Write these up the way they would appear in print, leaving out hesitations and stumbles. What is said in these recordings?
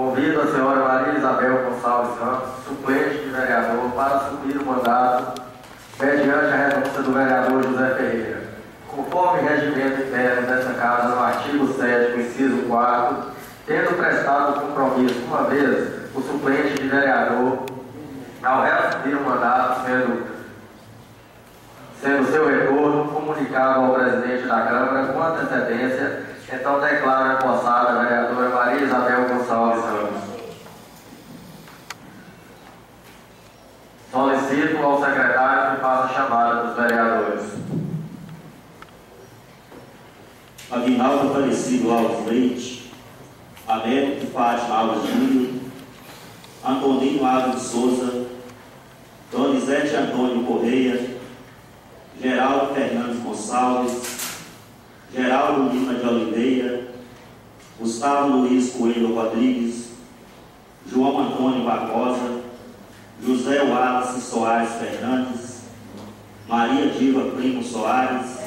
Convido a senhora Maria Isabel Gonçalves Santos, suplente de vereador, para assumir o mandato mediante a renúncia do vereador José Ferreira. Conforme regimento interno dessa Casa, no artigo 7º, inciso 4º, tendo prestado o compromisso uma vez, o suplente de vereador, ao reassumir o mandato, sendo seu retorno comunicado ao presidente da Câmara com antecedência, então declaro empossada a vereadora Maria Isabel Gonçalves Santos. Solicito ao secretário que faça a chamada dos vereadores. Aguinaldo Aparecido Alves Leite, Américo Fátima Alves Júnior, Antonino Alves de Souza, Donizete Antônio Correia, Geraldo Fernandes Gonçalves, Geraldo Lima de Oliveira, Gustavo Luiz Coelho Rodrigues, João Antônio Barbosa, José Wallace Soares Fernandes, Maria Diva Primo Soares,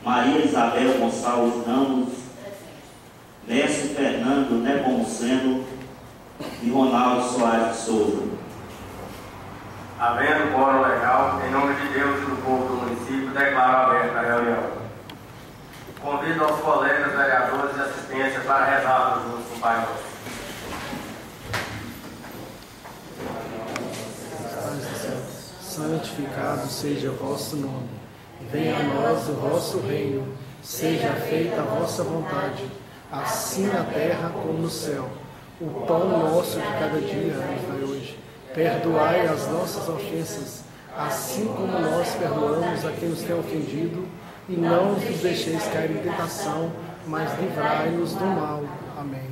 Maria Isabel Gonçalves Ramos, Mestre Fernando Nepomuceno e Ronaldo Soares de Souza. Havendo quórum legal, em nome de Deus e do povo do município, declaro aberta a reunião. Convido aos colegas vereadores de assistência para rezarmos juntos com o Pai Nosso. Santificado seja o vosso nome. Venha a nós o vosso reino. Seja feita a vossa vontade, assim na terra como no céu. O pão nosso de cada dia nos dai hoje. Perdoai as nossas ofensas, assim como nós perdoamos a quem nos tem ofendido, e não nos deixeis cair em tentação, mas livrai-nos do mal. Amém.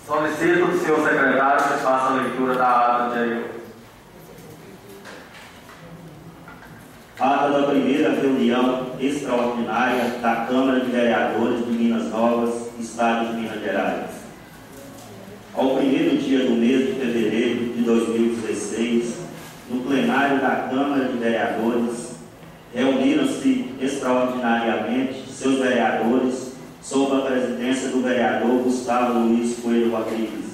Solicito do senhor secretário que faça a leitura da ata anterior. Ata da primeira reunião extraordinária da Câmara de Vereadores de Minas Novas, Estado de Minas Gerais. Ao primeiro dia do mês de fevereiro de 2016, no plenário da Câmara de Vereadores, reuniram-se extraordinariamente seus vereadores sob a presidência do vereador Gustavo Luiz Coelho Rodrigues.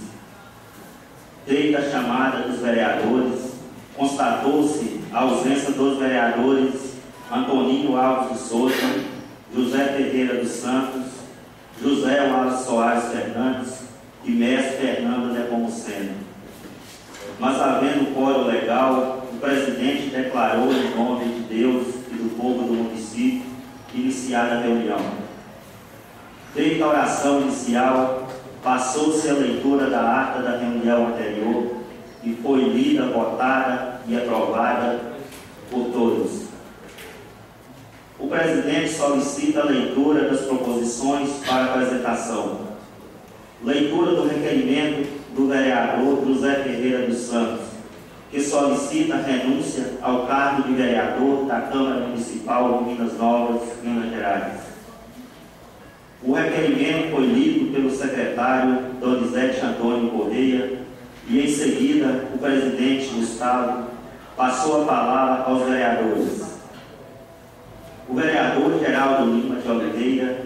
Feita a chamada dos vereadores, constatou-se a ausência dos vereadores Antonino Alves de Souza, José Ferreira dos Santos, José Wallace Soares Fernandes e Mestre Fernando Nepomuceno. Mas, havendo quórum legal, o presidente declarou em nome de Deus e do povo do município iniciada a reunião. Feita a oração inicial, passou-se a leitura da ata da reunião anterior e foi lida, votada e aprovada por todos. O presidente solicita a leitura das proposições para apresentação. Leitura do requerimento do vereador José Ferreira dos Santos, que solicita a renúncia ao cargo de vereador da Câmara Municipal de Minas Novas, Minas Gerais. O requerimento foi lido pelo secretário Donizete Antônio Correia e, em seguida, o presidente Gustavo passou a palavra aos vereadores. O vereador Geraldo Lima de Oliveira,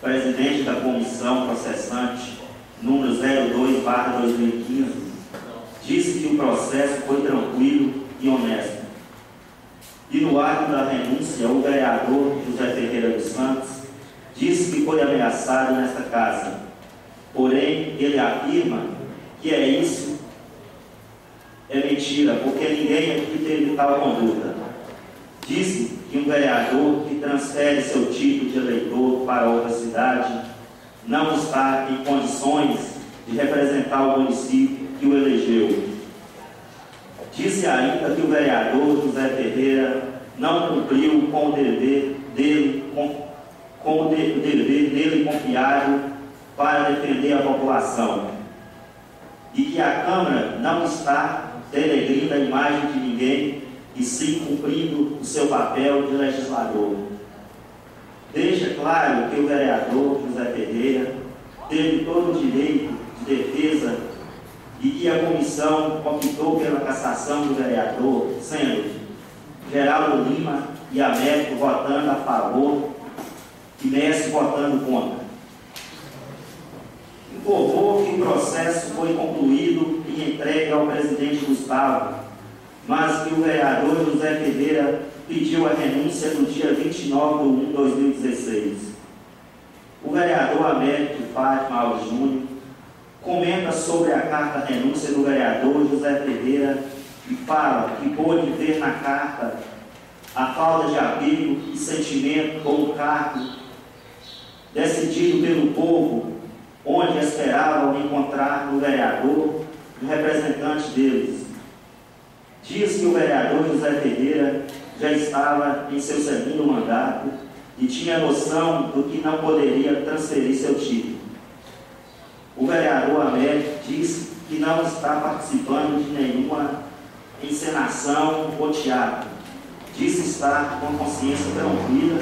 presidente da comissão processante número 02/2015, disse que o processo foi tranquilo e honesto. E no ato da renúncia, o vereador José Ferreira dos Santos disse que foi ameaçado nesta casa. Porém, ele afirma que isso é mentira, porque ninguém aqui teve tal conduta. Disse que um vereador que transfere seu título de eleitor para outra cidade não está em condições de representar o município que o elegeu. Disse ainda que o vereador José Ferreira não cumpriu com o dever dele, confiado para defender a população, e que a Câmara não está denegrindo a imagem de ninguém, e sim cumprindo o seu papel de legislador. Deixa claro que o vereador José Ferreira teve todo o direito de defesa e que a comissão optou pela cassação do vereador, sendo Geraldo Lima e Américo votando a favor e Messi votando contra. Informou que o processo foi concluído e entregue ao presidente Gustavo, mas que o vereador José Ferreira pediu a renúncia no dia 29 de 1 de 2016. O vereador Américo Fátima Alves Júnior comenta sobre a carta renúncia do vereador José Ferreira e fala que pôde ver na carta a falta de apego e sentimento com o cargo decidido pelo povo, onde esperavam encontrar no vereador um representante deles. Diz que o vereador José Ferreira já estava em seu segundo mandato e tinha noção do que não poderia transferir seu título. O vereador Américo disse que não está participando de nenhuma encenação ou teatro. Disse estar com a consciência tranquila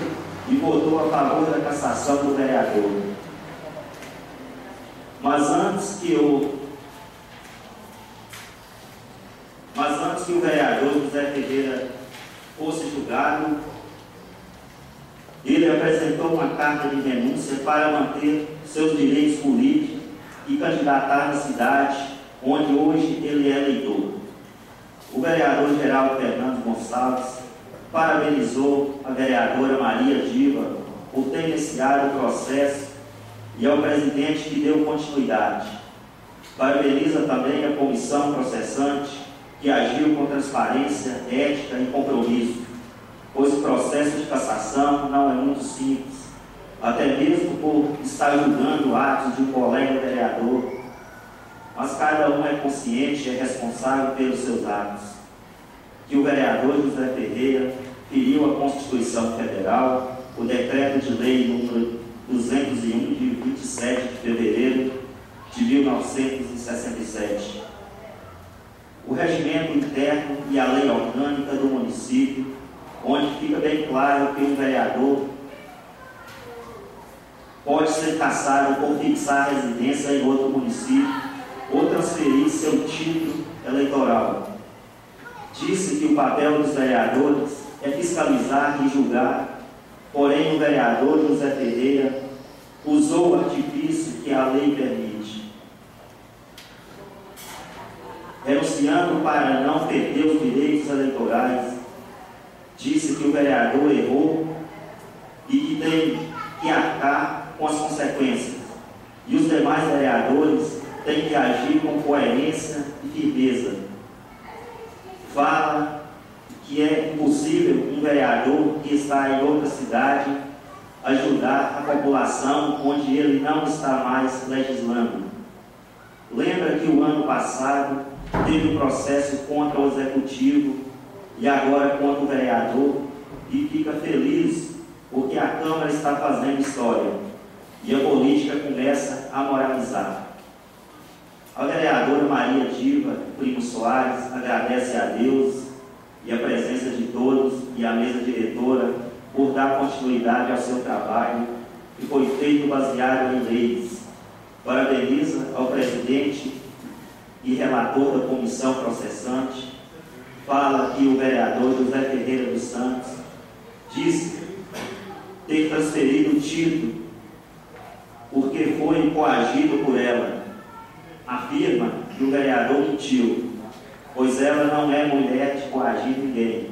e votou a favor da cassação do vereador. Mas antes que o vereador José Ferreira fosse julgado, ele apresentou uma carta de renúncia para manter seus direitos políticos e candidatar na cidade onde hoje ele é eleitor. O vereador Geraldo Fernando Gonçalves parabenizou a vereadora Maria Diva por ter iniciado o processo e ao presidente que deu continuidade. Parabeniza também a comissão processante que agiu com transparência, ética e compromisso, pois o processo de cassação não é muito simples, até mesmo por estar julgando atos de um colega vereador, mas cada um é consciente e é responsável pelos seus atos. Que o vereador José Ferreira feriu a Constituição Federal, o decreto de lei número 201 de 27 de fevereiro de 1967, o regimento interno e a lei orgânica do município, onde fica bem claro que um vereador pode ser cassado por fixar residência em outro município ou transferir seu título eleitoral. Disse que o papel dos vereadores é fiscalizar e julgar, porém o vereador José Ferreira usou o artifício que a lei permite, renunciando para não perder os direitos eleitorais. Disse que o vereador errou e que tem que arcar com as consequências, e os demais vereadores têm que agir com coerência e firmeza. Fala que é impossível um vereador que está em outra cidade ajudar a população onde ele não está mais legislando. Lembra que o ano passado teve um processo contra o executivo e agora contra o vereador, e fica feliz porque a Câmara está fazendo história e a política começa a moralizar. A vereadora Maria Diva Primo Soares agradece a Deus e a presença de todos e a mesa diretora por dar continuidade ao seu trabalho, que foi feito baseado em leis. Parabeniza ao presidente e relator da comissão processante. Fala que o vereador José Ferreira dos Santos disse ter transferido o título porque foi coagido por ela. Afirma que o vereador mentiu, pois ela não é mulher de coagir ninguém.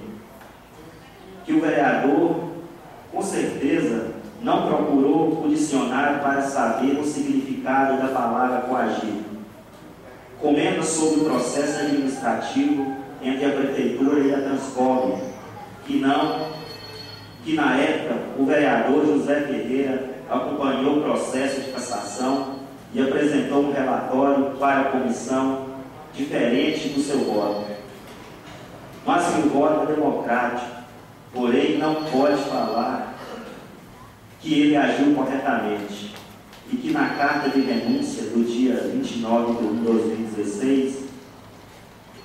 Que o vereador, com certeza, não procurou o dicionário para saber o significado da palavra coagir. Comenta sobre o processo administrativo entre a Prefeitura e a Transcom, que na época o vereador José Ferreira acompanhou o processo de cassação e apresentou um relatório para a comissão diferente do seu voto. Mas que o voto é democrático, porém não pode falar que ele agiu corretamente, e que na carta de renúncia do dia 29 de 1 de 2016,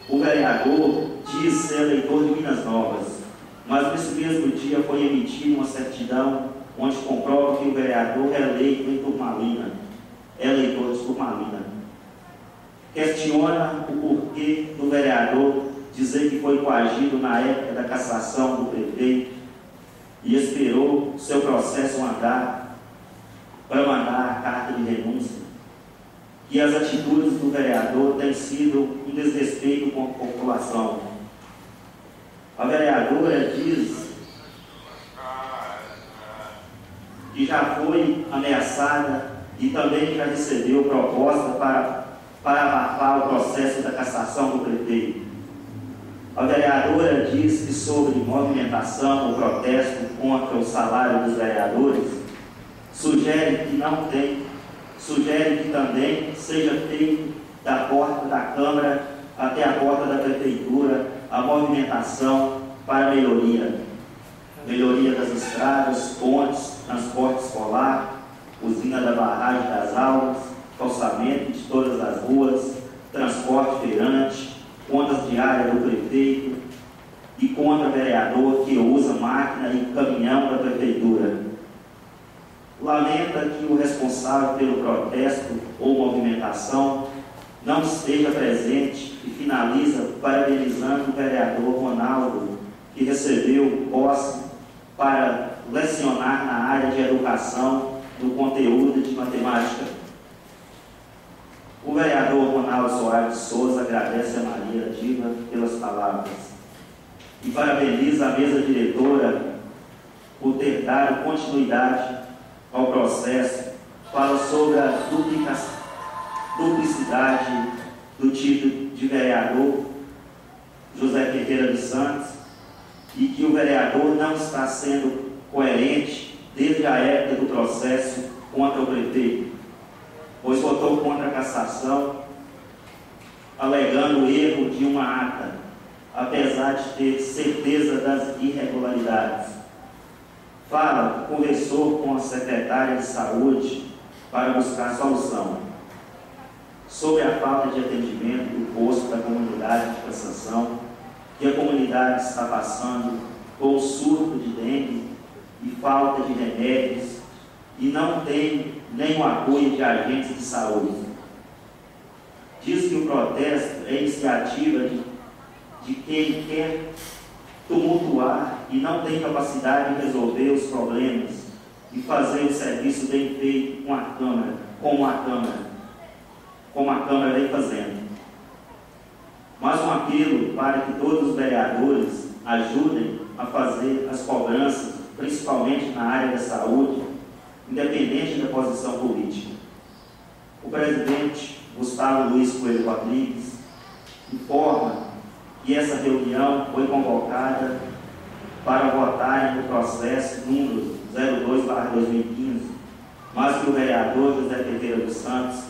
o vereador diz ser eleitor de Minas Novas, mas nesse mesmo dia foi emitida uma certidão onde comprova que o vereador é eleito em Turmalina, eleitor de Turmalina. Questiona o porquê do vereador dizer que foi coagido na época da cassação do prefeito e esperou seu processo andar para mandar a carta de renúncia, que as atitudes do vereador têm sido um desrespeito com a população. A vereadora diz que já foi ameaçada e também já recebeu proposta para abafar o processo da cassação do prefeito. A vereadora diz que sobre movimentação ou protesto contra o salário dos vereadores, sugere que também seja feito da porta da Câmara até a porta da Prefeitura a movimentação para melhoria das estradas, pontes, transporte escolar, usina da barragem das aulas, calçamento de todas as ruas, transporte feirante, contas diárias do prefeito e contra vereador que usa máquina e caminhão da prefeitura. Lamenta que o responsável pelo protesto ou movimentação não esteja presente e finaliza parabenizando o vereador Ronaldo, que recebeu posse para lecionar na área de educação no conteúdo de matemática. O vereador Ronaldo Soares de Souza agradece a Maria Diva pelas palavras e parabeniza a mesa diretora por ter dado continuidade ao processo. Fala sobre a duplicidade do título de vereador José Ferreira dos Santos e que o vereador não está sendo coerente desde a época do processo contra o prefeito, pois votou contra a cassação, alegando o erro de uma ata, apesar de ter certeza das irregularidades. Fala que conversou com a secretária de saúde para buscar solução sobre a falta de atendimento do posto da comunidade de Cassação, que a comunidade está passando com surto de dengue e falta de remédios e não tem nem o apoio de agentes de saúde. Diz que o protesto é iniciativa de quem quer tumultuar e não tem capacidade de resolver os problemas e fazer o serviço bem feito com a Câmara, como a Câmara vem fazendo. Mais um apelo para que todos os vereadores ajudem a fazer as cobranças, principalmente na área da saúde, independente da posição política. O presidente Gustavo Luiz Coelho Rodrigues informa que essa reunião foi convocada para votar no processo número 02/2015, mas que o vereador José Ferreira dos Santos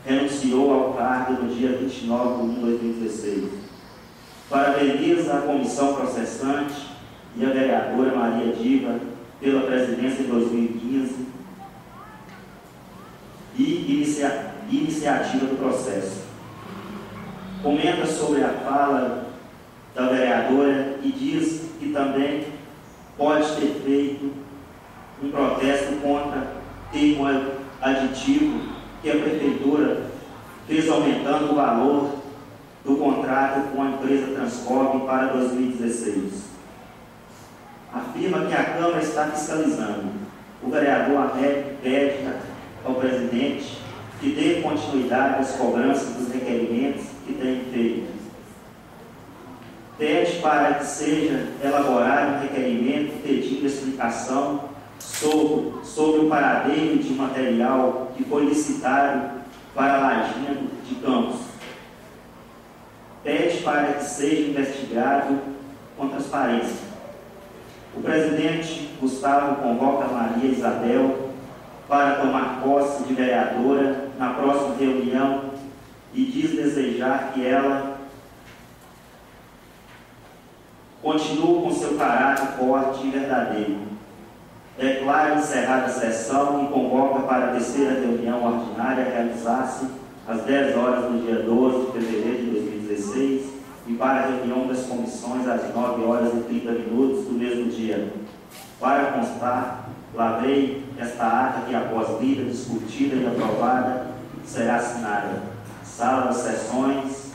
renunciou ao cargo no dia 29 de 1 de 2016. Parabeniza a comissão processante e a vereadora Maria Diva pela presidência em 2015 e iniciativa do processo. Comenta sobre a fala da vereadora e diz que também pode ter feito um protesto contra termo aditivo que a prefeitura fez aumentando o valor do contrato com a empresa Transcorp para 2016. Afirma que a Câmara está fiscalizando. O vereador pede ao presidente que dê continuidade às cobranças dos requerimentos que tem feito. Pede para que seja elaborado um requerimento pedindo explicação sobre o paradeiro de material que foi licitado para a Lajinha de Campos. Pede para que seja investigado com transparência. O presidente Gustavo convoca Maria Isabel para tomar posse de vereadora na próxima reunião e diz desejar que ela continue com seu caráter forte e verdadeiro. Declara encerrada a sessão e convoca para a terceira reunião ordinária a realizar-se às 10 horas do dia 12 de fevereiro de 2016 e para a reunião das comissões às 9 horas e 30 minutos do mesmo dia. Para constar, lavrei esta ata que, após lida, discutida e aprovada, será assinada. Sala das Sessões,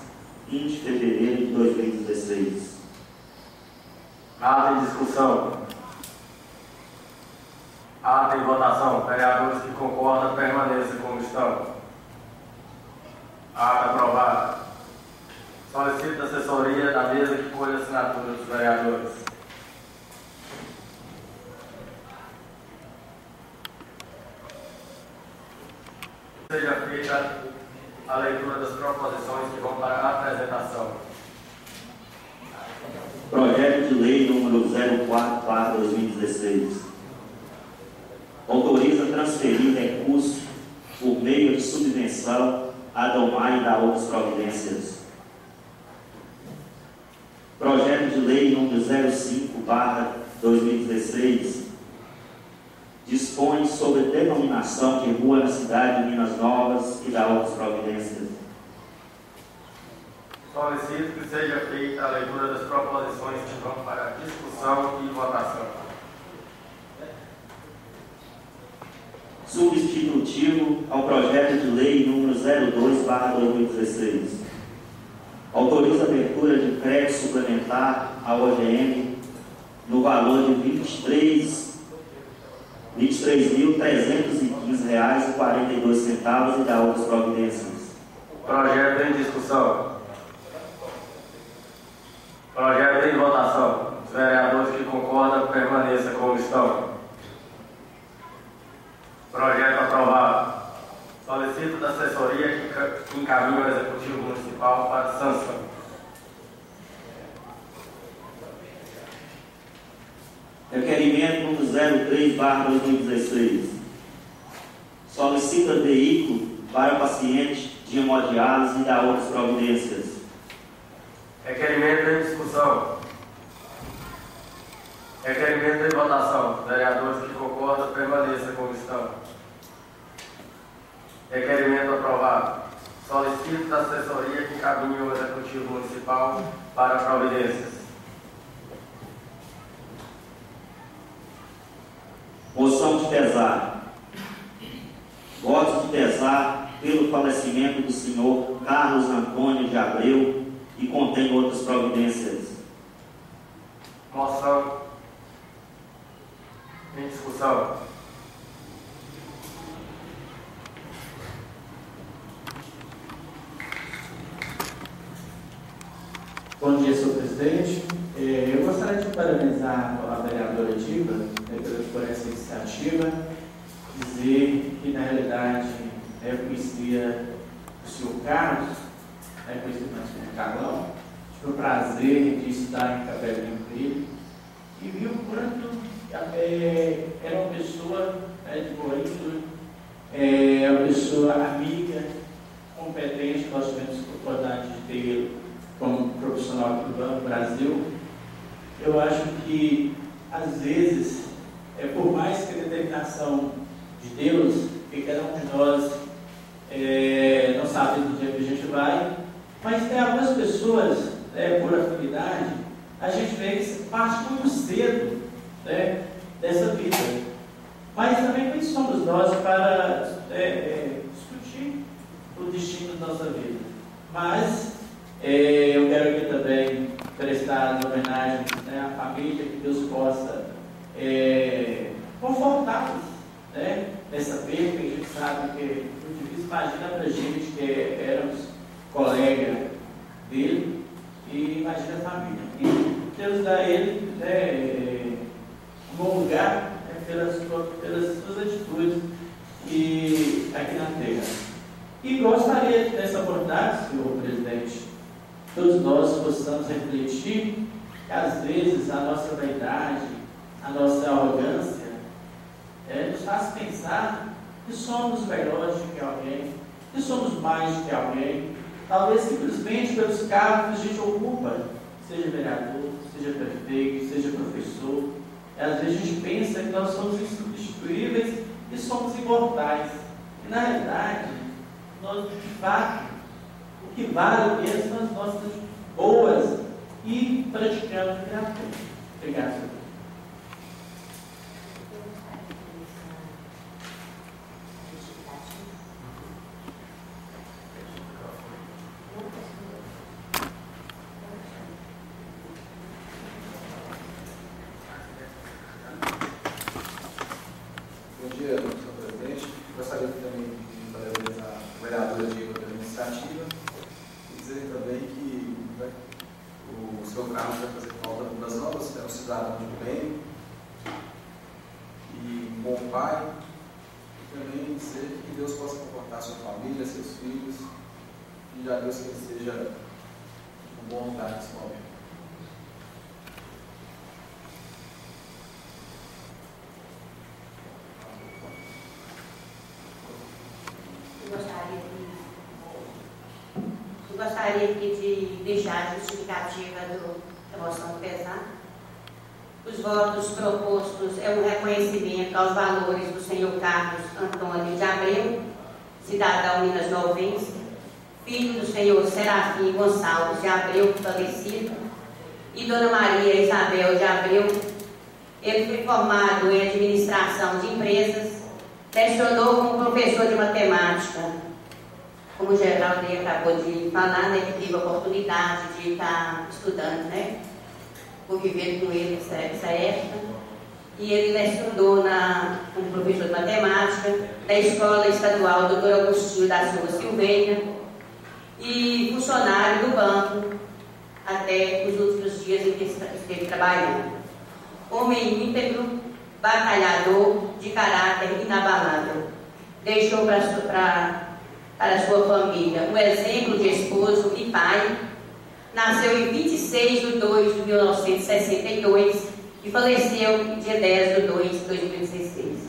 20 de fevereiro de 2016. Ata em discussão. Ata em votação. Vereadores que concordam, permaneçam como estão. Ata aprovada. Solicito a assessoria da mesa que colhe a assinatura dos vereadores. Seja feita a leitura das proposições que vão para a apresentação. Projeto de Lei número 04/2016. Autoriza transferir recursos por meio de subvenção a domar e dar outras providências. Projeto de Lei número 05/2016. Dispõe sobre denominação de rua na cidade de Minas Novas e dá outras providências. Solicito que seja feita a leitura das proposições que vão para discussão e votação. Substitutivo ao projeto de lei número 02/2016. Autoriza a abertura de crédito suplementar à OGM no valor de R$ 23.315,42 e dá outras providências. Projeto em discussão. Projeto em votação. Os vereadores que concordam, permaneçam como estão. Projeto aprovado. Solicito da assessoria que encaminhe o Executivo Municipal para sanção. Requerimento número 03/2016. Solicita veículo para paciente de hemodiálise e dá outras providências. Requerimento em discussão. Requerimento em votação. Vereadores que concordam, permaneçam como estão. Requerimento aprovado. Solicito da assessoria que encaminhe o Executivo Municipal para providências. Moção de pesar. Votos de pesar pelo falecimento do senhor Carlos Antônio de Abreu e contém outras providências. Moção em discussão. Bom dia, senhor presidente. Eu gostaria de parabenizar a vereadora Diva por essa iniciativa, dizer que, na realidade, eu conhecia o senhor Carlos, conheci mais o senhor Carlão, tive o prazer de estudar em Capelinho com ele e vi o quanto era uma pessoa de boa índole, uma pessoa amiga, competente. Nós tivemos a oportunidade de ter como profissional aqui do Brasil. Eu acho que, às vezes, por mais que a determinação de Deus, que cada um de nós não sabe do dia que a gente vai, mas tem algumas pessoas, por afinidade, a gente vê que parte muito cedo dessa vida. Mas também quem somos nós para discutir o destino da nossa vida. Mas eu quero aqui também prestar as homenagens à família, que Deus possa confortá-los nessa perda, que a gente sabe que é muito difícil. Imagina para a gente que éramos colegas dele, e imagina a família. E Deus dá a ele um bom lugar pelas suas atitudes aqui na terra. E gostaria, nessa oportunidade, senhor presidente, todos nós possamos refletir que, às vezes, a nossa vaidade, a nossa arrogância, nos faz pensar que somos melhores do que alguém, que somos mais do que alguém, talvez simplesmente pelos cargos que a gente ocupa, seja vereador, seja prefeito, seja professor. E, às vezes a gente pensa que nós somos insubstituíveis e somos imortais. E, na realidade, nós, de fato, o que vale mesmo são as nossas boas e praticantes gratuitas. Obrigado, senhor. usado muito bem, e um bom pai, e também dizer que Deus possa comportar sua família, seus filhos, e já Deus que ele seja um bom lugar nesse momento. Eu gostaria aqui de deixar a justificativa da moção do pesar. Os votos propostos é um reconhecimento aos valores do senhor Carlos Antônio de Abreu, cidadão minas-novense, filho do senhor Serafim Gonçalves de Abreu, falecido, e dona Maria Isabel de Abreu. Ele foi formado em administração de empresas, lecionou como professor de matemática. Como o Geraldo acabou de falar, né, que tive a oportunidade de estar estudando, né, convivendo com ele nessa época. E ele lecionou como professor de matemática na Escola Estadual Dr. Agostinho da Silva Silveira e funcionário do banco até os últimos dias em que esteve trabalhando. Homem íntegro, batalhador, de caráter inabalável. Deixou para a sua família um exemplo de esposo e pai. Nasceu em 26 de 2 de 1962 e faleceu em dia 10 de 2 de 2016.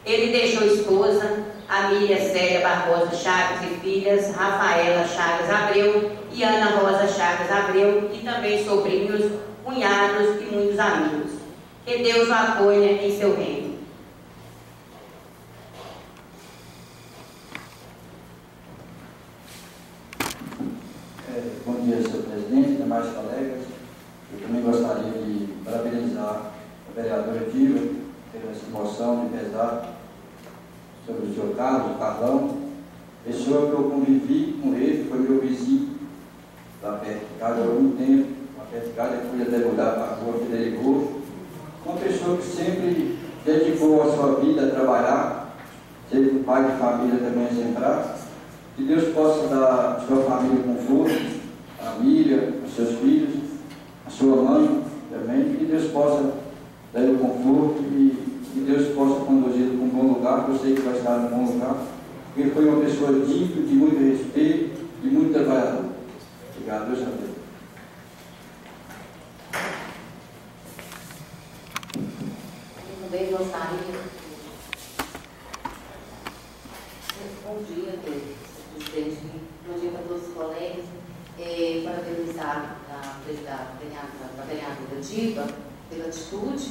Ele deixou esposa, Amília Célia Barbosa Chagas e filhas, Rafaela Chagas Abreu e Ana Rosa Chagas Abreu, e também sobrinhos, cunhados e muitos amigos. Que Deus o apoie em seu reino. Bom dia, senhor presidente, demais colegas. Eu também gostaria de parabenizar a vereadora Diva pela essa moção de pesar sobre o senhor Carlos, o Carlão, pessoa que eu convivi com ele, foi meu vizinho lá perto de casa há algum tempo, lá perto de casa, eu fui até mudar para a rua Frederico Roxo. Uma pessoa que sempre dedicou a sua vida a trabalhar, ser um pai de família também exemplar. Que Deus possa dar a sua família conforto, a família, os seus filhos, a sua mãe também. Que Deus possa dar o conforto e que Deus possa conduzi-lo para um bom lugar, que eu sei que vai estar num bom lugar. Porque ele foi uma pessoa digna, de muito respeito e muito trabalhador. Obrigado, Deus abençoe. Eu também gostaria. Bom dia, presidente. Bom dia para todos os colegas. Parabenizar a vereadora Diva pela atitude.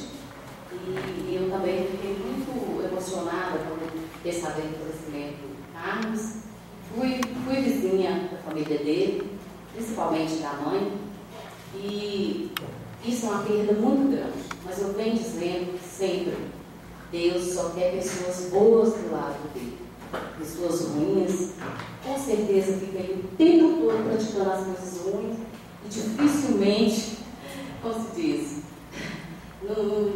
E eu também fiquei muito emocionada quando fiquei sabendo do falecimento do Carlos. Fui vizinha da família dele, principalmente da mãe. E isso é uma perda muito grande. Mas eu venho dizendo sempre: Deus só quer pessoas boas do lado dele. Pessoas ruins, com certeza que vem o tempo todo praticando as coisas ruins e dificilmente, como se diz, não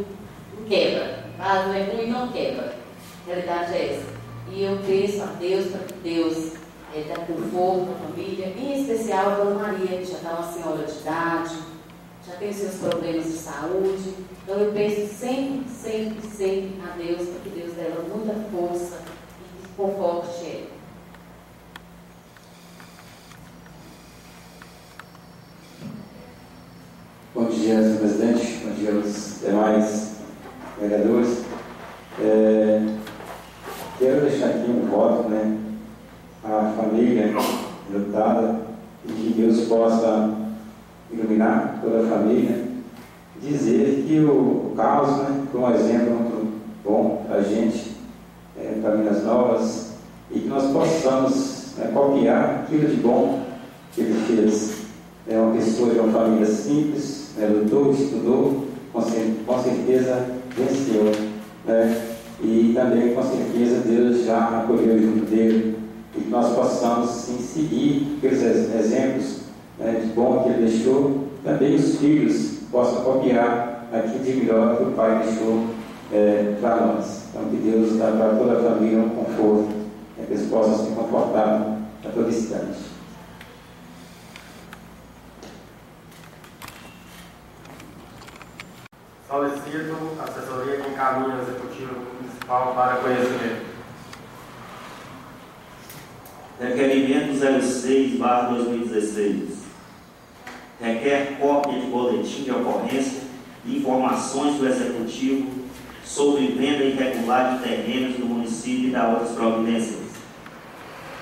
quebra. Não é ruim, não quebra. A realidade é essa. E eu peço a Deus para que Deus dê conforto à família, em especial a Dona Maria, que já está uma senhora de idade, já tem seus problemas de saúde. Então eu peço sempre a Deus para que Deus dê ela muita força e conforte ela. Bom dia, senhor presidente. Bom dia aos demais vereadores. Quero deixar aqui um voto, à família lutada, e que Deus possa iluminar toda a família. Dizer que o Carlos foi um exemplo muito bom para a gente, para Minas Novas, e que nós possamos copiar aquilo de bom que ele fez. É uma pessoa de uma família simples, lutou, estudou, com certeza venceu, e também com certeza Deus já acolheu junto dele, e que nós possamos sim seguir aqueles exemplos de bom que ele deixou, também os filhos possam copiar aquilo de melhor que o pai deixou para nós. Então que Deus dá para toda a família um conforto, que eles possam se confortar a todo instante. Solicito a assessoria que encaminhe o Executivo Municipal para conhecimento. Requerimento 06/2016. Requer cópia de boletim de ocorrência e informações do Executivo sobre venda irregular de terrenos no município e da outras providências.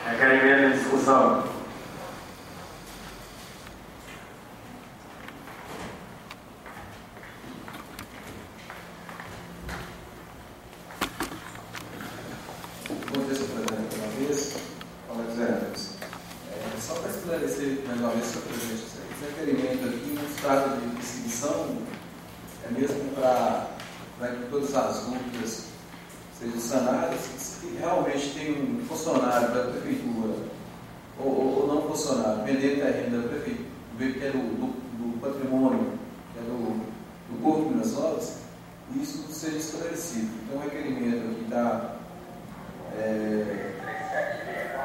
Requerimento em discussão. Bom dia, senhor presidente, uma vez. Colegas vereadores. Só para esclarecer mais uma vez, senhor presidente, esse requerimento aqui não se trata de perseguição, é mesmo para que todas as dúvidas sejam sanadas. Se realmente tem um funcionário da prefeitura ou não funcionário vendendo terreno da prefeitura, que é do patrimônio, que é do Corpo de Minas Novas, isso seja esclarecido. Então, o requerimento aqui está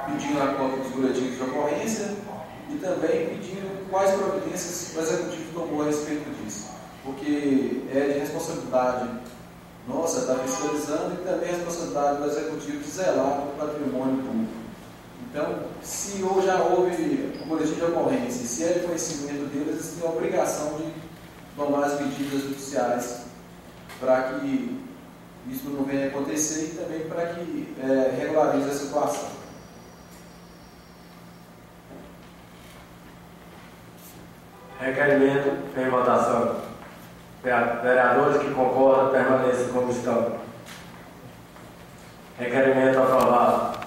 pedindo a cópia dos boletins de ocorrência e também pedindo quais providências o Executivo tomou a respeito disso, porque é de responsabilidade nossa estar fiscalizando e também a responsabilidade do Executivo de zelar pelo patrimônio público. Então, se já houve um boletim de ocorrência, se é de conhecimento deles, eles têm a obrigação de tomar as medidas judiciais para que isso não venha a acontecer e também para que regularize a situação. Requerimento em votação. Vereadores que concordam permaneçam como estão. Requerimento aprovado.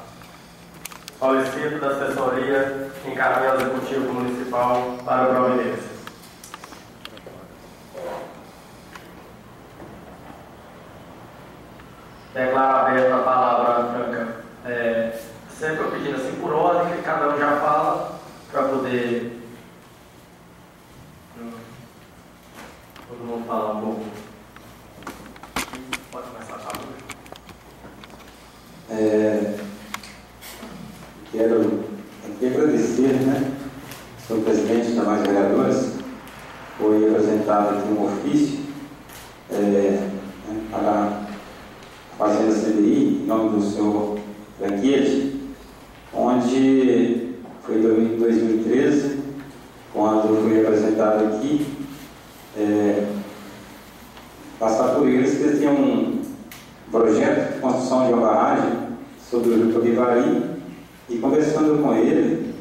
Solicito da assessoria que encaminhe ao Executivo Municipal para providência. Declaro aberta a palavra franca. Sempre eu pedindo assim por ordem, que cada um já fala, para poder todo mundo falar um pouco. Pode começar a falar. Quero aqui agradecer, senhor presidente e demais vereadores. Foi apresentado aqui um ofício para a Fazenda CDI, em nome do senhor Franquete, onde foi em 2013, quando foi apresentado aqui, passar por eles que eles tinham um projeto de construção de uma barragem sobre o Rio Tobivari, e conversando com ele,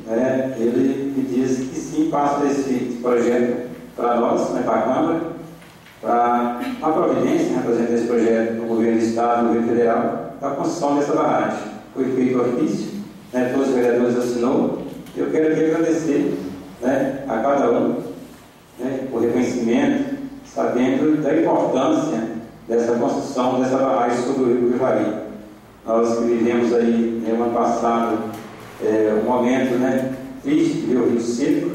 ele me disse que sim, passa esse projeto para nós, para a Câmara, para a providência, apresentar esse projeto no governo do Estado, no governo federal, para a construção dessa barragem. Foi feito o ofício, todos os vereadores assinou. Eu quero aqui agradecer a cada um por reconhecimento, sabendo da importância dessa construção dessa barragem sobre o Rio Tobivari. Nós que vivemos aí no ano passado um momento triste de ver o rio seco,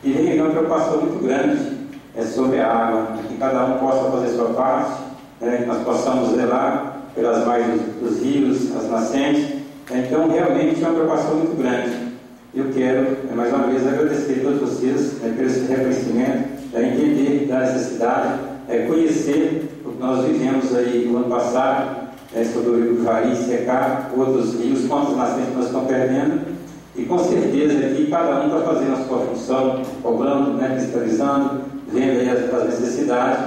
e vem uma preocupação muito grande sobre a água, que cada um possa fazer sua parte, que nós possamos zelar pelas margens dos rios, as nascentes. Então, realmente é uma preocupação muito grande. Eu quero, mais uma vez, agradecer a todos vocês pelo esse reconhecimento, entender da necessidade, conhecer o que nós vivemos aí no ano passado, sobre o Rio Tobivari, secar, outros rios, quantas nascentes nós estamos perdendo. E com certeza aqui cada um está fazendo a sua função, cobrando, fiscalizando, vendo aí as necessidades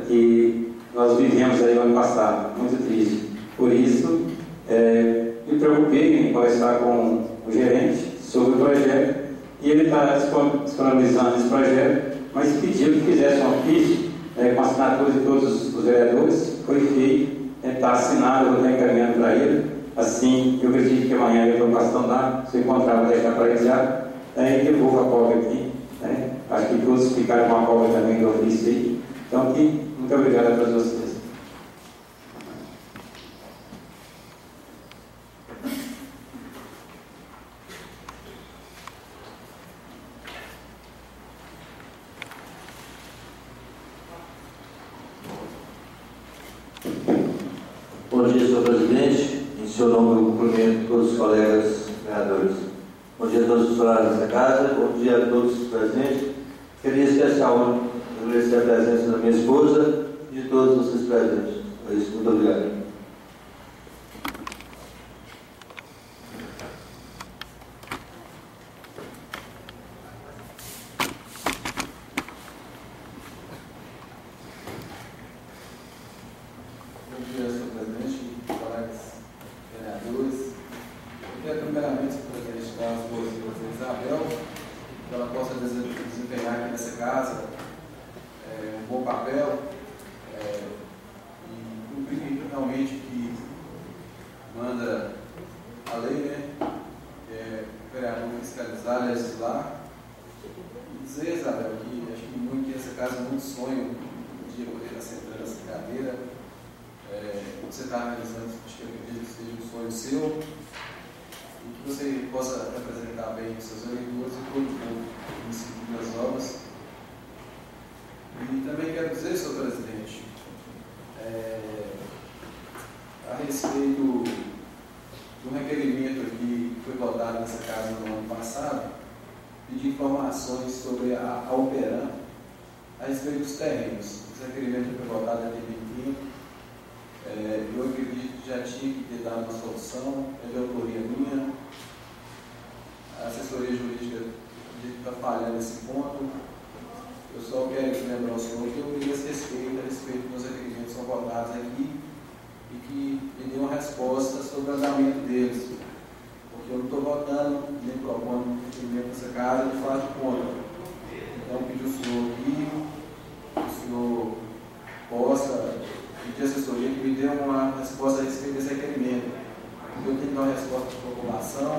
que nós vivemos aí no ano passado, muito triste. Por isso, me preocupei em conversar com o gerente sobre o projeto, e ele está disponibilizando esse projeto, mas pediu que fizesse um ofício com a assinatura de todos os vereadores. Foi feito, está assinado, eu vou estar encaminhando para ele. Assim, eu acredito que amanhã eu vou passando lá, se eu encontrar, vou deixar para ele já, e devolvo a cópia aqui. Acho que todos ficaram com a cópia também do ofício aí. Então, aqui, muito obrigado a todos vocês. Bom dia, senhor presidente. Em seu nome, eu cumprimento todos os colegas vereadores. Bom dia a todos os funcionários dessa casa. Bom dia a todos os presentes. Queria especialmente agradecer a presença da minha esposa e de todos vocês presentes. É isso, muito obrigado. Sobre a Operam a respeito dos terrenos. Esse requerimento foi votado há tempo. Eu acredito que já tinha que ter dado uma solução, é de autoria minha. A assessoria jurídica está falhando nesse ponto. Eu só quero lembrar ao senhor que eu queria esse respeito a respeito dos requerimentos que são votados aqui e que me dê uma resposta sobre o andamento deles. Porque eu não estou votando nem propondo um requerimento nessa casa de fato contra. Então, pedir ao senhor aqui, que o senhor possa pedir à assessoria que me dê uma resposta a respeito desse requerimento. Porque eu tenho que dar uma resposta para a população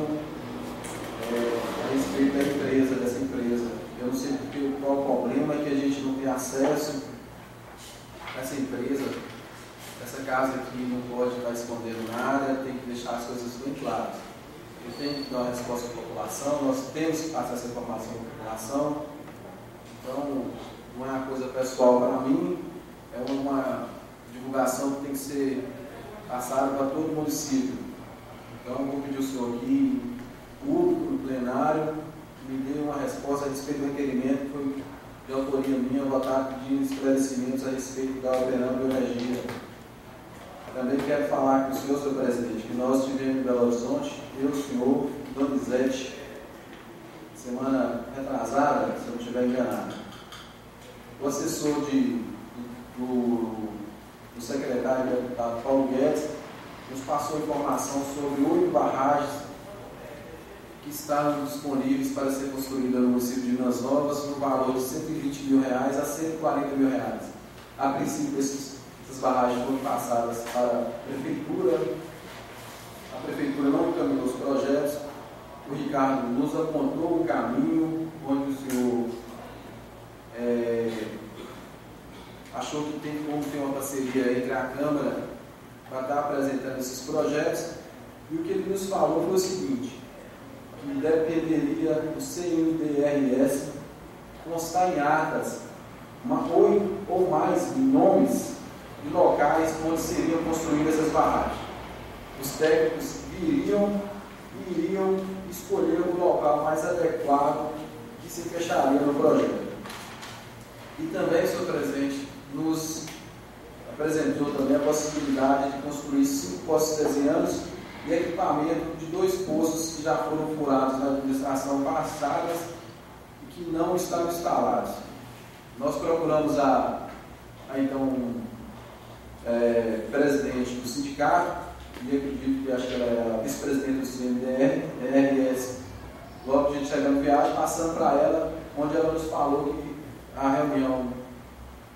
a respeito da empresa, dessa empresa. Eu não sei qual o problema que a gente não tem acesso a essa empresa. Essa casa aqui não pode estar escondendo nada, tem que deixar as coisas bem claras. Eu tenho que dar uma resposta para a população, nós temos que passar essa informação para a população. Então, não é uma coisa pessoal para mim, é uma divulgação que tem que ser passada para todo o município. Então, eu vou pedir ao senhor aqui, público, no plenário, que me dê uma resposta a respeito do requerimento que foi de autoria minha, votar pedindo esclarecimentos a respeito da Operam Bioenergia. Também quero falar com o senhor presidente, que nós tivemos em Belo Horizonte, eu, o senhor, Donizete, semana retrasada, se eu não estiver enganado. O assessor do secretário deputado Paulo Guedes nos passou informação sobre 8 barragens que estavam disponíveis para ser construídas no município de Minas Novas no valor de R$120 mil a R$140 mil. A princípio, essas barragens foram passadas para a prefeitura não encaminhou os projetos. O Ricardo nos apontou o caminho onde o senhor achou que tem como ter uma parceria entre a Câmara para estar apresentando esses projetos, e o que ele nos falou foi o seguinte, que dependeria do CNDRS constar em atas 8 ou mais nomes de locais onde seriam construídas essas barragens. Os técnicos iriam escolher o local mais adequado que se fecharia no projeto. E também, senhor presidente, nos apresentou também a possibilidade de construir 5 poços artesianos e equipamento de 2 poços que já foram furados na administração passada e que não estão instalados. Nós procuramos então, presidente do sindicato, e acredito que acho que ela é a vice-presidente do CNDRS. Logo que a gente chegou no viagem, passando para ela, onde ela nos falou que a reunião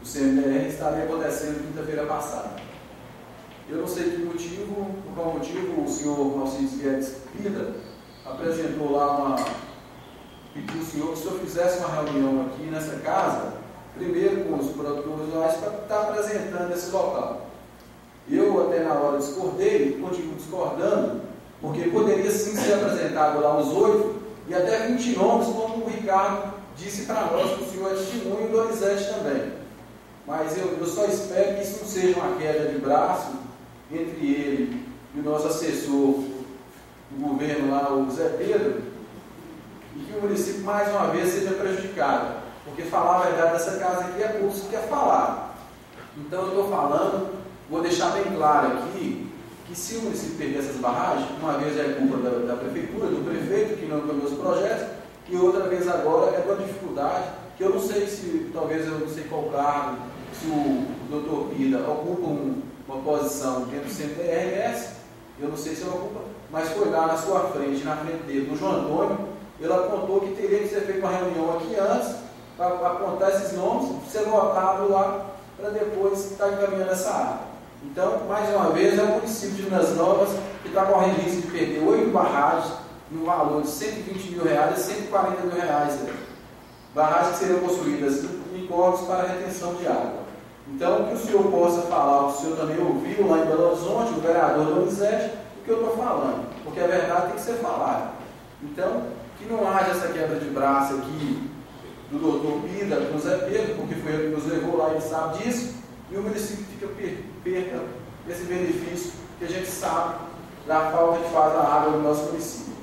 do CNDR estaria acontecendo quinta-feira passada. Eu não sei por qual motivo o senhor Alcides Guedes Pida apresentou lá pediu ao senhor que o senhor fizesse uma reunião aqui nessa casa, primeiro com os produtores rurais, para estar apresentando esse local. Eu até na hora discordei, continuo discordando, porque poderia sim ser apresentado lá os 8 e até 20 nomes, como o Ricardo disse para nós, que o senhor é testemunho, e o Donizete também. Mas eu só espero que isso não seja uma queda de braço entre ele e o nosso assessor do governo lá, o Zé Pedro, e que o município mais uma vez seja prejudicado. Porque falar a verdade dessa casa aqui é poucos que quer falar. Então eu estou falando, vou deixar bem claro aqui, que se o município perder essas barragens, uma vez é culpa da prefeitura, do prefeito, que não encaminhou os projetos, e outra vez agora é da dificuldade, que eu não sei se, talvez eu não sei qual cargo, se o doutor Pida ocupa uma posição dentro do CNTRS, eu não sei se ele ocupa, mas foi lá na sua frente, na frente dele, do João Antônio, ele apontou que teria que ser feita uma reunião aqui antes, para apontar esses nomes, ser votado lá, para depois estar encaminhando essa área. Então, mais uma vez, é o município de Minas Novas que está correndo risco de perder 8 barragens no valor de R$120 mil e R$140 mil. Barragens que seriam construídas em corpos para retenção de água. Então, que o senhor possa falar, o senhor também ouviu lá em Belo Horizonte, o vereador Donizete, o que eu estou falando, porque a verdade tem que ser falada. Então, que não haja essa quebra de braço aqui do doutor Pida, do Zé Pedro, porque foi ele que nos levou lá e ele sabe disso, e o município perca esse benefício que a gente sabe da falta que faz a água no nosso município.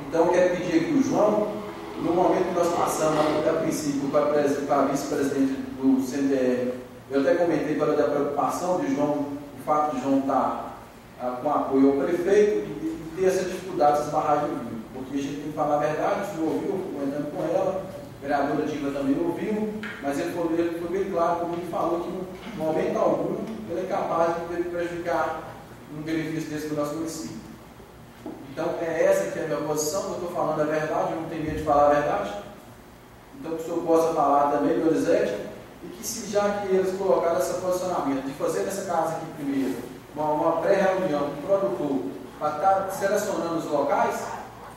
Então, eu quero pedir aqui o João, no momento que nós passamos a princípio para vice-presidente do CNDR, eu até comentei para a preocupação de João, o fato de João estar com apoio ao prefeito e ter essa dificuldade, essas barragens no Rio, porque a gente tem que falar a verdade, o senhor ouviu, comentando com ela, a vereadora Diva também ouviu, mas ele foi bem claro comigo e falou que, no momento algum, ele é capaz de prejudicar um benefício desse para o nosso município. Então, é essa que é a minha posição, eu estou falando a verdade, eu não tenho medo de falar a verdade. Então, que o senhor possa falar também, Donizete, e que se já que eles colocaram esse posicionamento, de fazer nessa casa aqui primeiro, uma pré-reunião com o produtor, para estar selecionando os locais,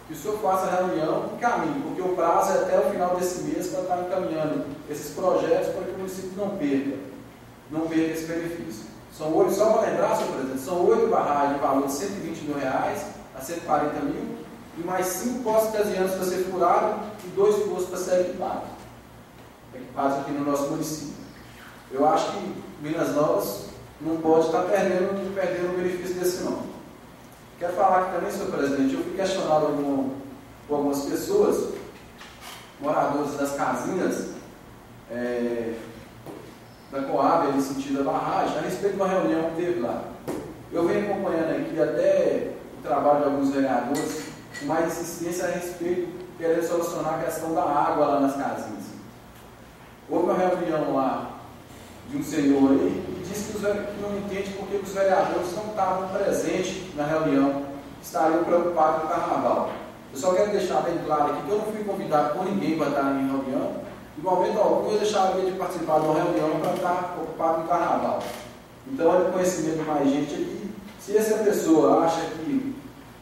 que o senhor faça a reunião e caminhe, porque o prazo é até o final desse mês para estar encaminhando esses projetos para que o município não perca esse benefício. São 8, só para lembrar, senhor presidente, são 8 barragens de valor de R$120 mil a R$140 mil, e mais 5 postos artesianos para ser furado e 2 postos para ser equipados aqui no nosso município. Eu acho que Minas Novas não pode estar perdendo o benefício desse nome. Quero falar aqui também, senhor presidente, eu fui questionado por algumas pessoas, moradores das casinhas da Coab, no sentido da barragem, a respeito de uma reunião que teve lá. Eu venho acompanhando aqui até o trabalho de alguns vereadores com mais insistência a respeito de querer solucionar a questão da água lá nas casinhas. Houve uma reunião lá de um senhor aí que disse que não entende porque os vereadores não estavam presentes na reunião, estariam preocupados com o carnaval. Eu só quero deixar bem claro aqui que eu não fui convidado por ninguém para estar em reunião, de momento algum eu deixaria de participar de uma reunião para estar ocupado com o carnaval. Então, é de conhecimento de mais gente aqui, se essa pessoa acha que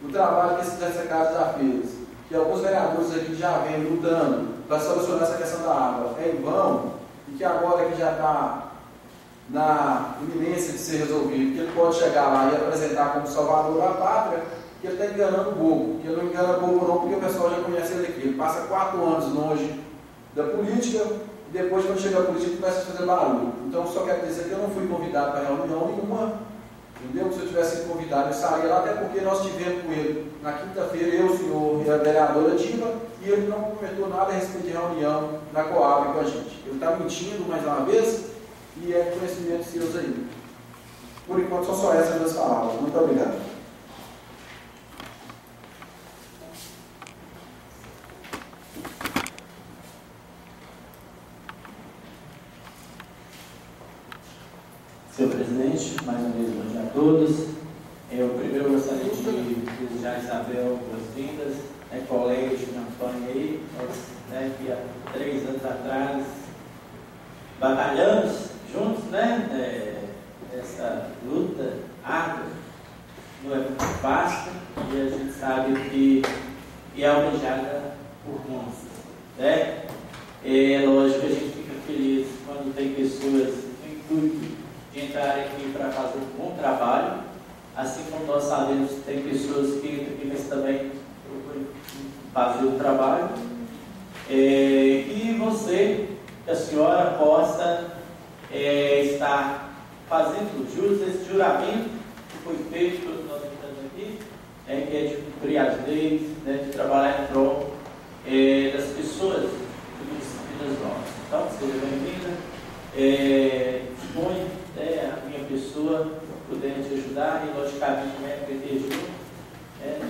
o trabalho que essa casa já fez, que alguns vereadores aqui já vêm lutando para solucionar essa questão da água, é em vão, e que agora que já está na iminência de ser resolvido, que ele pode chegar lá e apresentar como salvador da pátria, que ele está enganando o bobo, que ele não engana o bobo não, porque o pessoal já conhece ele aqui. Ele passa 4 anos longe da política, e depois, quando chega a política, começa a fazer barulho. Então, só quero dizer que eu não fui convidado para reunião nenhuma, entendeu? Se eu tivesse sido convidado, eu estaria lá, até porque nós tivemos com ele na quinta-feira, eu, o senhor e a vereadora Diva, e ele não comentou nada a respeito de reunião na Coab com a gente. Ele está mentindo mais uma vez, e é conhecimento seus aí. Por enquanto, são só essas duas palavras. Muito obrigado. Senhor presidente, mais uma vez, bom dia a todos. Eu primeiro gostaria de desejar a Isabel boas-vindas, colega de Antônio aí, nós, que há 3 anos atrás batalhamos juntos, essa luta árdua, não é muito fácil, e a gente sabe que é almejada por muitos, É lógico que a gente fica feliz quando tem pessoas no intuito de entrar aqui para fazer um bom trabalho, assim como nós sabemos que tem pessoas que entram aqui, mas também procuram fazer o trabalho, e você, que a senhora possa estar fazendo jus a esse juramento que foi feito pelos nossos habitantes aqui, que é de cumprir as leis, de trabalhar em prol das pessoas do município de Minas Novas. Então, seja bem-vinda. Dispõe a minha pessoa puder te ajudar, e logicamente também a PT junto.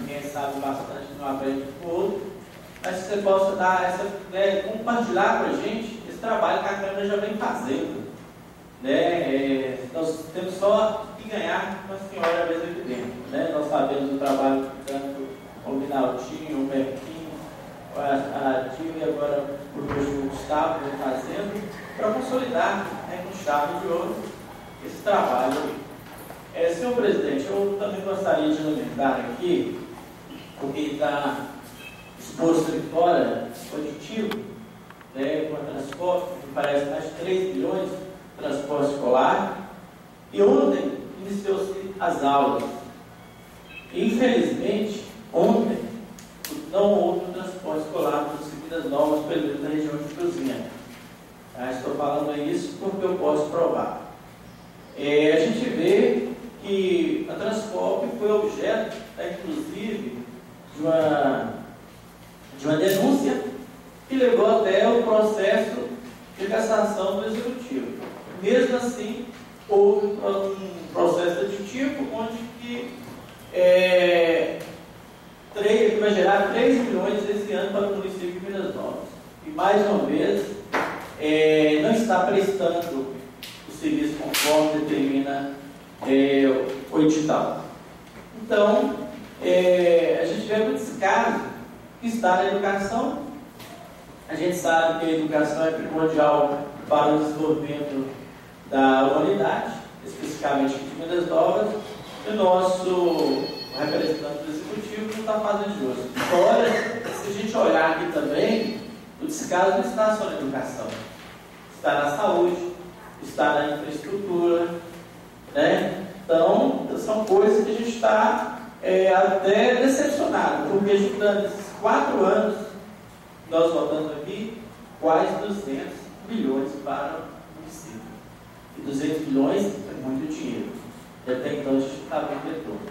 Ninguém sabe bastante, não aprende com o outro. Mas que você possa dar compartilhar com a gente esse trabalho que a Câmara já vem fazendo. Nós temos só que ganhar com a senhora mesmo aqui dentro. Nós sabemos o trabalho que tanto o Minaldinho, o Merquinho, a Dilma e agora o Gustavo vem fazendo para consolidar com chave de ouro esse trabalho. Senhor presidente, eu também gostaria de lamentar aqui, porque está exposto aqui fora o aditivo, com o transporte, que parece mais de 3 bilhões de transporte escolar, e ontem iniciou-se as aulas. E, infelizmente, ontem não houve transporte escolar para os Minas Novas, pelo menos na região de Cruzinha. Estou falando isso porque eu posso provar. A gente vê que a Transcope foi objeto, inclusive, de uma denúncia que levou até o processo de cassação do Executivo. Mesmo assim, houve um processo aditivo onde que vai gerar 3 milhões esse ano para o município de Minas Novas. E, mais uma vez, não está prestando o serviço conforme determina o edital. Então, a gente vê muito descaso que está na educação. A gente sabe que a educação é primordial para o desenvolvimento da humanidade, especificamente de Minas Novas, e o nosso representante do Executivo não está fazendo justo. Agora, se a gente olhar aqui também, o descaso não está só na educação, está na saúde, está na infraestrutura, Então, são coisas que a gente está até decepcionado, porque juntando esses 4 anos, nós votamos aqui quase 200 bilhões para o município. E 200 bilhões é muito dinheiro. E até então a gente está bem retorno.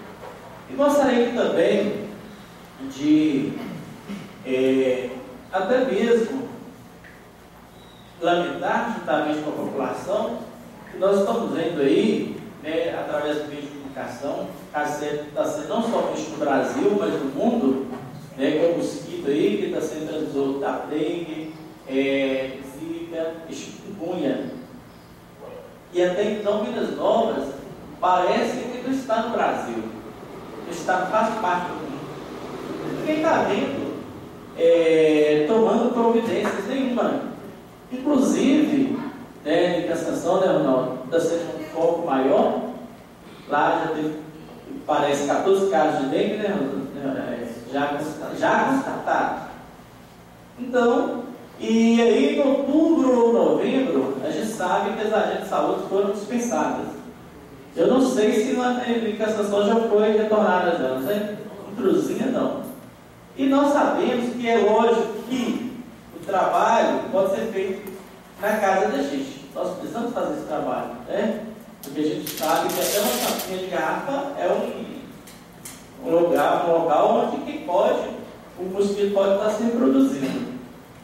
E gostaria também de até mesmo lamentar juntamente com a população que nós estamos vendo aí, através do meio de comunicação, está sendo não somente no Brasil, mas no mundo, com o mosquito aí que está sendo transmissor da dengue, zika, chikungunya. E até então Minas Novas parece que não está no Brasil, faz parte do mundo. Ninguém está vendo, tomando providências nenhuma. Inclusive, em Cassação, Ronaldo, está sendo um foco maior. Lá já teve, parece, 14 casos de dengue, já constatado. Então, e aí em outubro ou novembro, a gente sabe que as agentes de saúde foram dispensadas. Eu não sei se na Cassação já foi retornada, não sei. Em Cruzinha, não. E nós sabemos que é lógico que o trabalho pode ser feito na casa da gente. Nós precisamos fazer esse trabalho, Porque a gente sabe que até uma tampinha de garrafa é um local onde o mosquito pode estar se reproduzindo.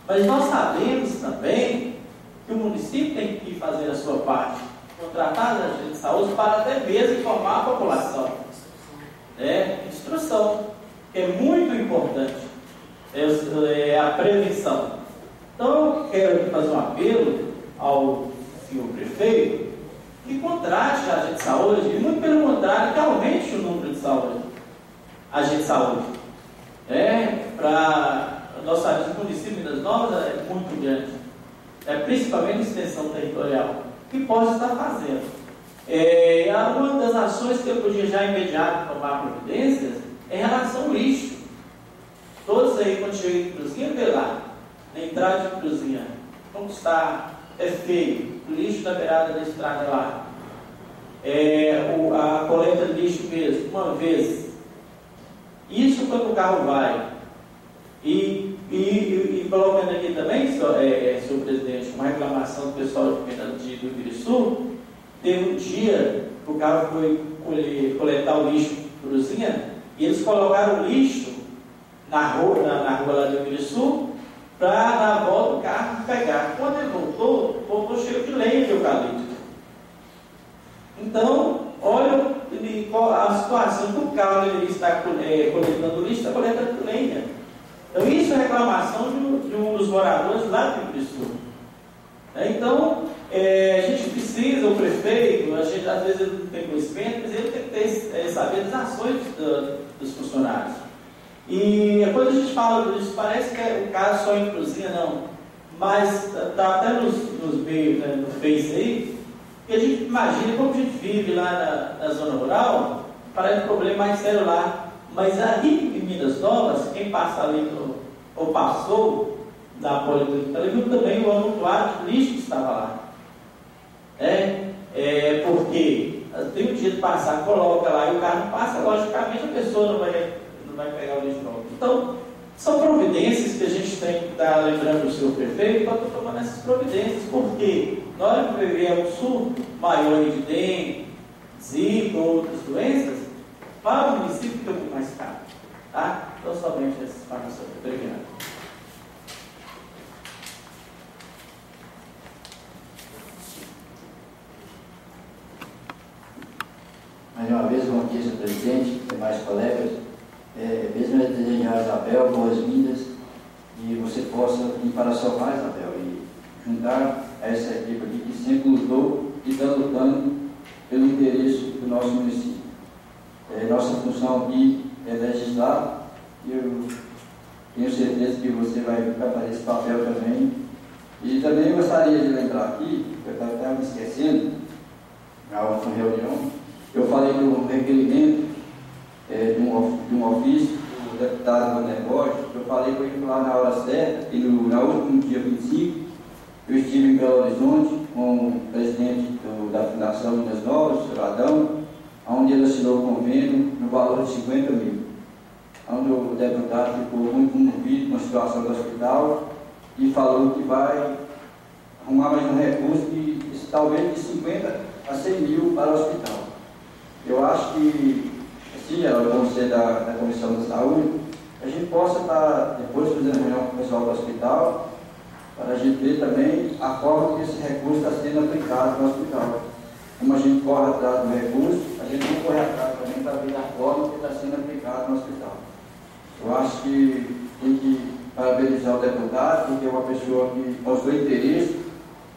Mas nós sabemos também que o município tem que fazer a sua parte, contratar os agentes de saúde para até mesmo informar a população. Instrução, que é muito importante, a prevenção. Então eu quero fazer um apelo ao senhor prefeito que contrate a agente de saúde, e muito pelo contrário, que aumente o número de agente de saúde. Nós sabemos que o município de Minas Novas é muito grande, principalmente a extensão territorial, que pode estar fazendo. Uma das ações que eu podia já imediato tomar providências é em relação ao lixo. Todos aí, quando chegam em Cruzinha, vê lá, na entrada de Cruzinha, como está, feio, o lixo na beirada da estrada lá. A coleta de lixo mesmo, uma vez. Isso quando o carro vai. E colocando aqui também, senhor presidente, uma reclamação do pessoal do Rio Grande do Sul, teve um dia que o carro foi coletar o lixo em Cruzinha, e eles colocaram o lixo na rua lá do Rio Grande do Sul, para dar a volta o carro pegar. Quando ele voltou cheio de lenha de eucalipto. Então, olha a situação que o carro ele está coletando lixo, está coletando lenha. Então, isso é reclamação de um dos moradores lá do Rio Grande do Sul. Então, a gente precisa, o prefeito, às vezes ele não tem conhecimento, mas ele tem que saber das ações dos funcionários. E quando a gente fala disso, parece que é o caso só em Cruzinha, não. Mas está até nos meios, né, no Face aí, que a gente imagina como a gente vive lá na zona rural, parece um problema mais sério lá. Mas ali em Minas Novas, quem passa ali ou passou da Política, ele viu também o amontoado de lixo que estava lá. Porque tem um dia de passar, coloca lá e o carro não passa, logicamente a pessoa não vai pegar o lixo pronto. Então, são providências que a gente tem que estar lembrando o seu prefeito para estar tomando essas providências, porque na hora que vier um surto maior de dengue, zika ou outras doenças, para o município fica muito mais caro. Tá? Então, somente essas informações. Obrigado. Mais uma vez, bom dia, senhor presidente, demais colegas. Mesmo eu desejar a Isabel boas-vindas e você possa vir para somar, Isabel, e juntar a essa equipe aqui que sempre lutou e está lutando pelo interesse do nosso município. Nossa função aqui é legislar e eu tenho certeza que você vai fazer esse papel também. E também gostaria de lembrar aqui, eu estava me esquecendo, na última reunião, eu falei do requerimento de um ofício do deputado Wander Borges. Eu falei com ele lá na hora certa, e no último dia 25, eu estive em Belo Horizonte com o presidente da Fundação Minas Novas, o senhor Adão, onde ele assinou o convênio no valor de 50 mil, onde o deputado ficou muito comovido com a situação do hospital e falou que vai arrumar mais um recurso talvez de 50 a 100 mil para o hospital. Eu acho que, assim, vamos ser da Comissão de Saúde, a gente possa estar depois fazendo reunião com o pessoal do hospital, para a gente ver também a forma que esse recurso está sendo aplicado no hospital. Como a gente corre atrás do recurso, a gente não corre atrás também para ver a forma que está sendo aplicado no hospital. Eu acho que tem que parabenizar o deputado, porque é uma pessoa que mostrou interesse,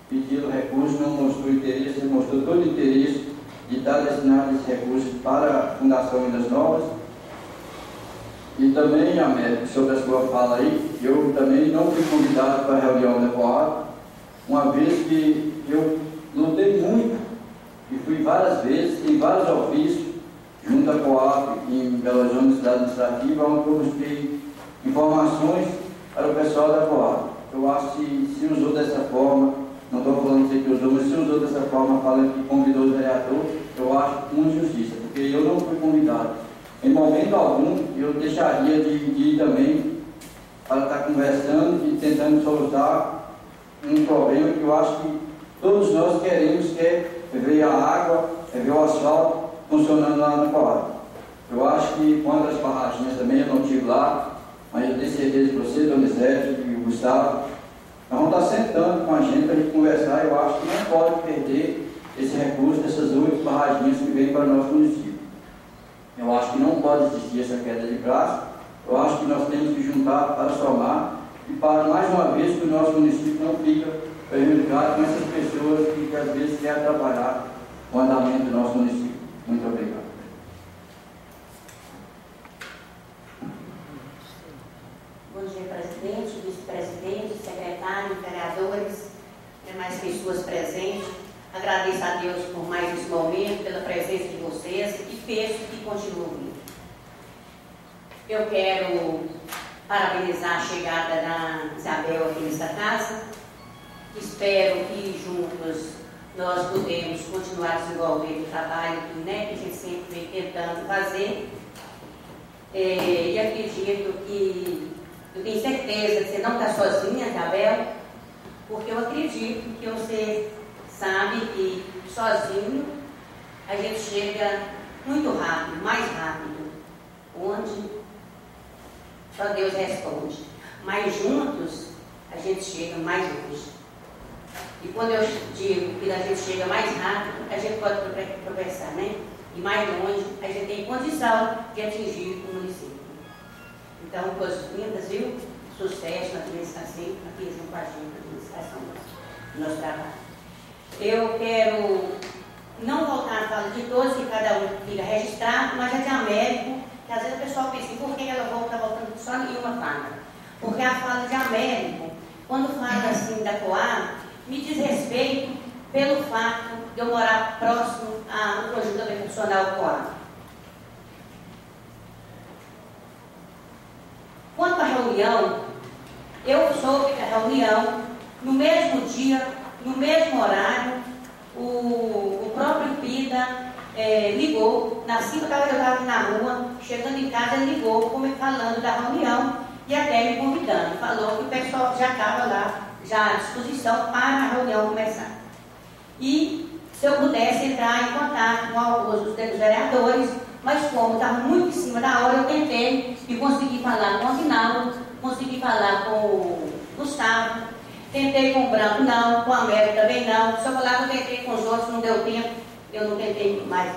pedindo recurso, não mostrou interesse, ele mostrou todo o interesse de estar destinado esse recurso para a Fundação Minas Novas. E também, Américo, sobre a sua fala aí, eu também não fui convidado para a reunião da Coab, uma vez que eu lutei muito e fui várias vezes em vários ofícios junto à Coab em Belo Horizonte, cidade administrativa, onde eu busquei informações para o pessoal da Coab. Eu acho que se usou dessa forma, não estou falando que usou, mas se usou dessa forma, falando que convidou o vereador, eu acho uma injustiça, porque eu não fui convidado. Em momento algum, eu deixaria de ir também para estar conversando e tentando solucionar um problema que eu acho que todos nós queremos, que é ver a água, é ver o asfalto funcionando lá na Coab. Eu acho que quanto às barragens também, eu não estive lá, mas eu tenho certeza que você, Dona Isete e o Gustavo, nós vamos estar sentando com a gente para a gente conversar. Eu acho que não pode perder esse recurso dessas 8 barragens que vêm para o nosso município. Eu acho que não pode existir essa queda de braço. Eu acho que nós temos que juntar para somar e para, mais uma vez, que o nosso município não fica prejudicado com essas pessoas que às vezes querem atrapalhar o andamento do nosso município. Muito obrigado. Bom dia, presidente, vice-presidente, secretário, vereadores, demais pessoas presentes. Agradeço a Deus por mais esse momento, pela presença de vocês e peço que continuem. Eu quero parabenizar a chegada da Isabel aqui nesta casa. Espero que juntos nós podemos continuar desenvolvendo o trabalho que a gente sempre vem tentando fazer. E acredito que eu tenho certeza que você não está sozinha, Isabel, porque eu acredito que você sabe que sozinho a gente chega muito rápido, mais rápido, onde só Deus responde. Mas juntos a gente chega mais longe. E quando eu digo que a gente chega mais rápido, a gente pode tropeçar, né? E mais longe, a gente tem condição de atingir o município. Então, coisas lindas, viu? Sucesso na administração, aqui junto com a gente, na administração do nosso trabalho. Eu quero não voltar a falar de todos, que cada um fica registrado, mas é de Américo, que às vezes o pessoal pensa, por que ela está voltando só em uma fala? Porque a fala de Américo, quando fala assim da Coab, me diz respeito pelo fato de eu morar próximo ao conjunto habitacional Coab. Quanto à reunião, eu soube que a reunião, no mesmo dia, no mesmo horário, o próprio PIDA ligou, na 5 eu estava na rua, chegando em casa, ele ligou, falando da reunião e até me convidando. Falou que o pessoal já estava lá, já à disposição para a reunião começar. E se eu pudesse entrar em contato com alguns dos vereadores, mas como estava muito em cima da hora, eu tentei e consegui falar com o Aguinaldo, consegui falar com o Gustavo, tentei com o Branco não, com a América também não. Se eu falar que eu tentei com os outros, não deu tempo, eu não tentei mais.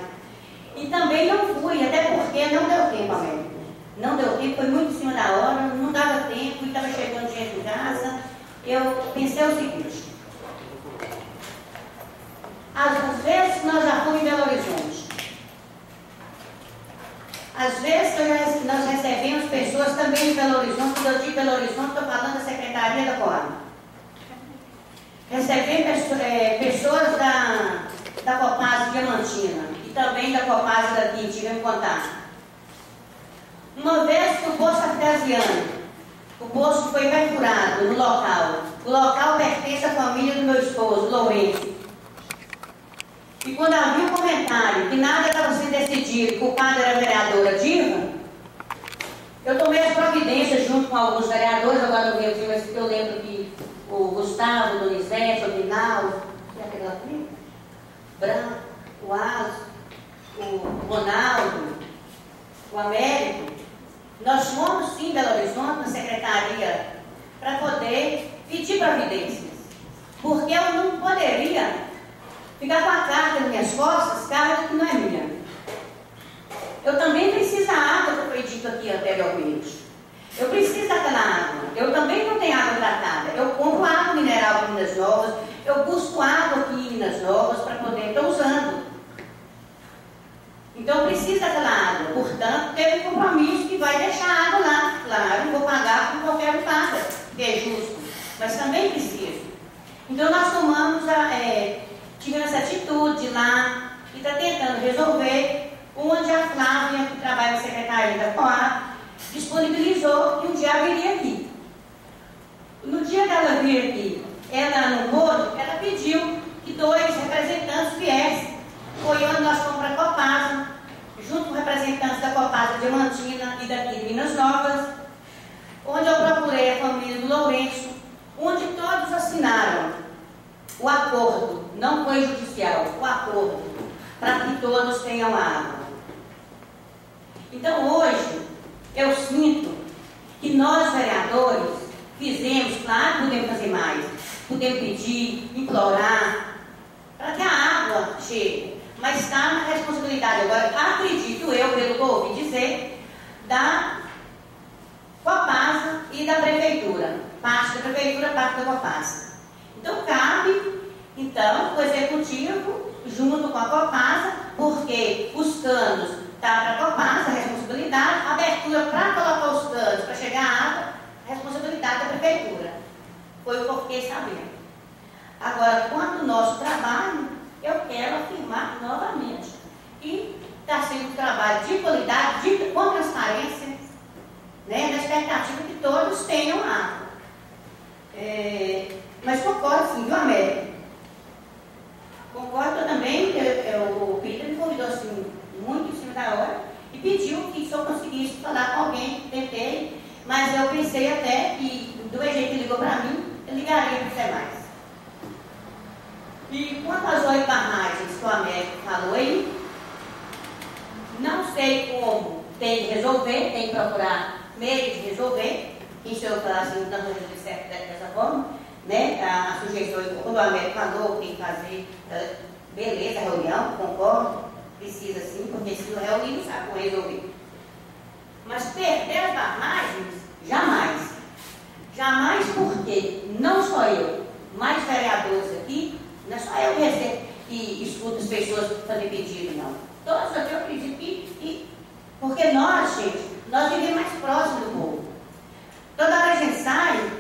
E também não fui, até porque não deu tempo, América. Não deu tempo, foi muito em cima da hora, não dava tempo, e estava chegando gente em casa. Eu pensei o seguinte: às vezes nós já fomos em Belo Horizonte, às vezes nós recebemos pessoas também em Belo Horizonte. Quando eu digo Belo Horizonte, estou falando da Secretaria da Coab. Recebemos pessoas da Copasa Diamantina e também da Copasa daqui, tivemos contato. Uma vez que o poço artesiano, o poço foi perfurado no local, o local pertence à família do meu esposo, Lourenço. E quando havia um comentário que nada estava sendo decidido, que o padre era a vereadora Diva, eu tomei as providências junto com alguns vereadores, agora não lembro, mas eu lembro que o Gustavo, o Donizete, o Vinaldo, e aquele lá comigo? Branco, o Alas, o Ronaldo, o Américo. Nós fomos sim em Belo Horizonte, na secretaria, para poder pedir providências. Porque eu não poderia ficar com a carta nas minhas costas, carta que não é minha. Eu também preciso da água que foi dito aqui anteriormente. Eu preciso daquela água. Eu também não tenho água tratada. Eu compro água mineral em Minas Novas, eu busco água aqui em Minas Novas para poder estar usando. Então eu preciso daquela água. Portanto, teve um compromisso que vai deixar a água lá. Claro, não vou pagar por qualquer paga, que é justo. Mas também preciso. Então nós tivemos essa atitude lá e está tentando resolver, onde a Flávia, que trabalha na Secretaria da Coab, disponibilizou que um dia viria aqui. No dia que ela vir aqui, ela no Moro, ela pediu que 2 representantes viessem. Foi onde nós fomos para a Copasa, junto com representantes da Copasa Diamantina e daqui de Minas Novas, onde eu procurei a família do Lourenço, onde todos assinaram o acordo, não foi judicial, o acordo, para que todos tenham água. Então hoje, eu sinto que nós, vereadores, fizemos, claro, podemos fazer mais, podemos pedir, implorar, para que a água chegue, mas está na responsabilidade agora, acredito eu, pelo que eu ouvi dizer, da Copasa e da Prefeitura, parte da Prefeitura, parte da Copasa. Então cabe, o Executivo, junto com a Copasa, porque os canos está para a Copasa, a responsabilidade, a abertura para colocar os canos, para chegar a água, a responsabilidade da Prefeitura. Foi o que eu fiquei sabendo. Agora, quanto ao nosso trabalho, eu quero afirmar novamente que está sendo um trabalho de qualidade, com transparência, né, na expectativa que todos tenham água. Mas concordo sim, viu, América? Concordo também, o Peter me convidou assim, muito em cima da hora, e pediu que se eu conseguisse falar com alguém, tentei, mas eu pensei até que, do jeito que ligou para mim, eu ligaria para você mais. E quanto às 8 barragens que o Américo falou aí, não sei como tem que resolver, tem que procurar meio de resolver, que o senhor fala assim, não estou certo dessa forma, né? A sugestão, quando o Américo falou que tem que fazer, beleza, reunião, concordo, precisa sim, porque se não reunir, não sabe como resolver. Mas perder as barragens, jamais. Jamais, porque não só eu, mais vereadores aqui, não é só eu que recebo e escuto as pessoas fazer pedido, não. Todos aqui eu acredito que porque nós, gente, nós vivemos mais próximo do povo. Toda hora a gente sai,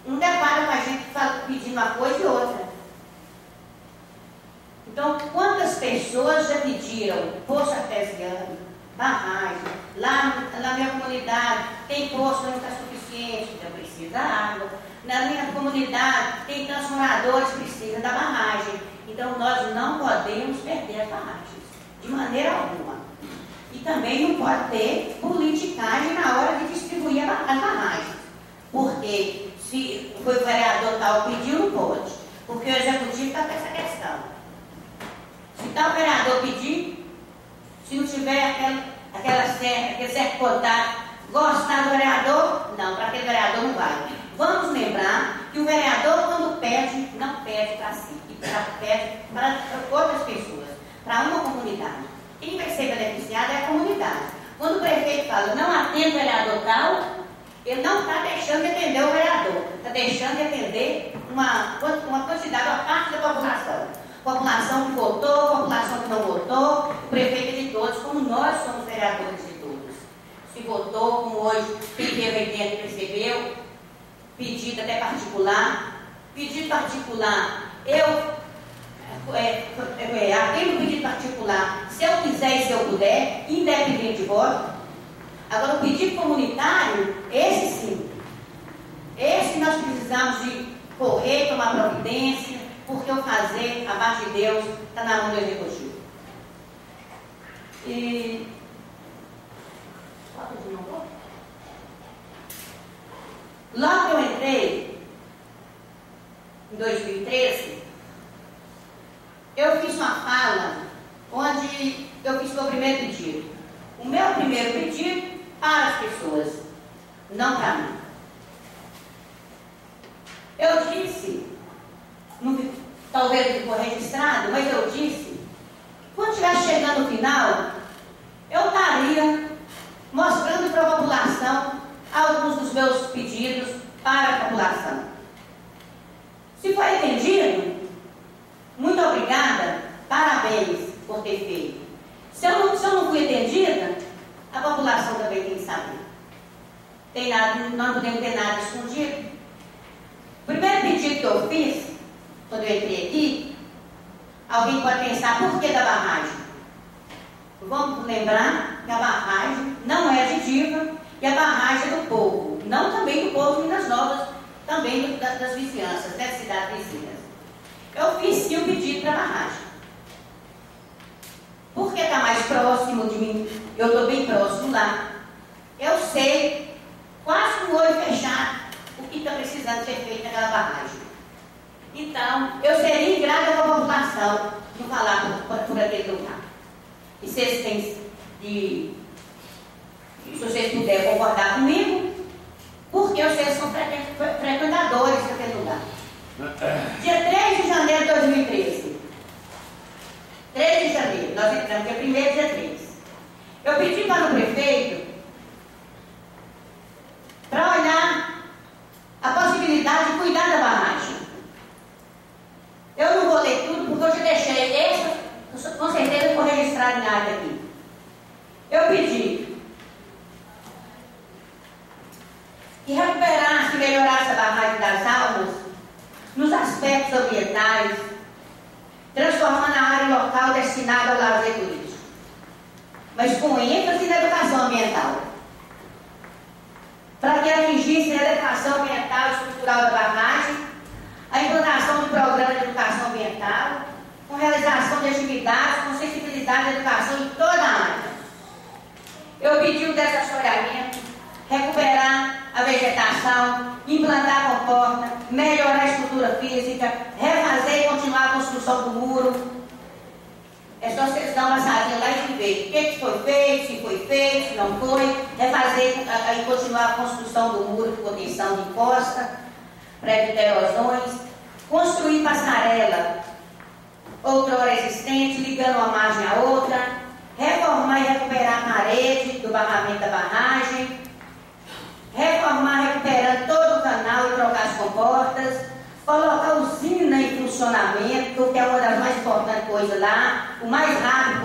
não depara com a gente pedindo uma coisa e outra. Então, quantas pessoas já pediram poço artesiano, barragem, lá na minha comunidade tem poço, não está suficiente, então precisa da água. Na minha comunidade tem transformadores, precisa da barragem. Então, nós não podemos perder as barragens, de maneira alguma. E também não pode ter politicagem na hora de distribuir as barragens. Porque se foi o vereador tal pediu, não pode. Porque o executivo está com essa questão. Se tal vereador pedir, se não tiver aquele certo contato, gostar do vereador, não, para aquele vereador não vai. Vamos lembrar que o vereador, quando pede, não pede para si, pede para outras pessoas, para uma comunidade. Quem vai ser beneficiado é a comunidade. Quando o prefeito fala, não atende o vereador tal, ele não está deixando de atender o vereador, está deixando de atender uma quantidade, uma parte da população. População que votou, população que não votou, o prefeito é de todos, como nós somos vereadores de todos. Se votou, como hoje, quem teve aí dentro percebeu, pedido até particular. Pedido particular, aquele pedido particular, se eu quiser e se eu puder, independente de voto. Agora, o pedido comunitário, esse sim. Esse nós precisamos de correr, tomar providência, porque o fazer, abaixo de Deus, está na mão do executivo. E... Logo que eu entrei, em 2013, eu fiz uma fala onde eu fiz meu primeiro pedido. O meu primeiro pedido para as pessoas, não para mim. Eu disse, talvez não ficou registrado, mas eu disse, quando estiver chegando no final, eu estaria mostrando para a população alguns dos meus pedidos para a população. Se foi entendido, muito obrigada, parabéns por ter feito. Se eu não fui entendida, a população também tem que saber. Nós não podemos ter nada escondido. O primeiro pedido que eu fiz, quando eu entrei aqui, alguém pode pensar, por que da barragem? Vamos lembrar que a barragem não é de Diva, e a barragem é do povo. Não também do povo de Minas Novas, também das vizinhanças, das cidades vizinhas. Eu fiz sim um pedido para a barragem. Porque está mais próximo de mim, eu estou bem próximo lá. Eu sei, quase com o olho fechado, o que está precisando ser feito naquela barragem. Então, eu seria ingrata com a população de falar por aquele lugar. E se vocês puderem concordar comigo, porque vocês são frequentadores daquele lugar. Dia 3 de janeiro de 2013. 3 de janeiro, nós entramos dia 1º e dia 3. Eu pedi para o prefeito para olhar a possibilidade de cuidar da barragem. Eu não vou ler tudo porque eu já deixei essa, com certeza eu vou registrar em área aqui. Eu pedi que recuperasse e melhorasse a barragem das Almas nos aspectos ambientais, transformando a área local destinada ao lazer turístico, mas com ênfase na educação ambiental, para que atingisse a educação ambiental e estrutural da barragem, a implantação de programas de educação ambiental, com realização de atividades com sensibilidade da educação em toda a área. Eu pedi o desassoreamento, recuperar a vegetação, implantar a comporta, melhorar a estrutura física, refazer e continuar a construção do muro. É só vocês dar uma passadinha lá e ver o que foi feito, se foi feito, parede, não foi, refazer e continuar a construção do muro de contenção de encosta, pré-evita erosões, construir passarela outrora existente, ligando uma margem à outra, reformar e recuperar a parede do barramento da barragem, reformar recuperando todo o canal e trocar as comportas, colocar a usina em funcionamento, que é uma das mais importantes coisas lá, o mais rápido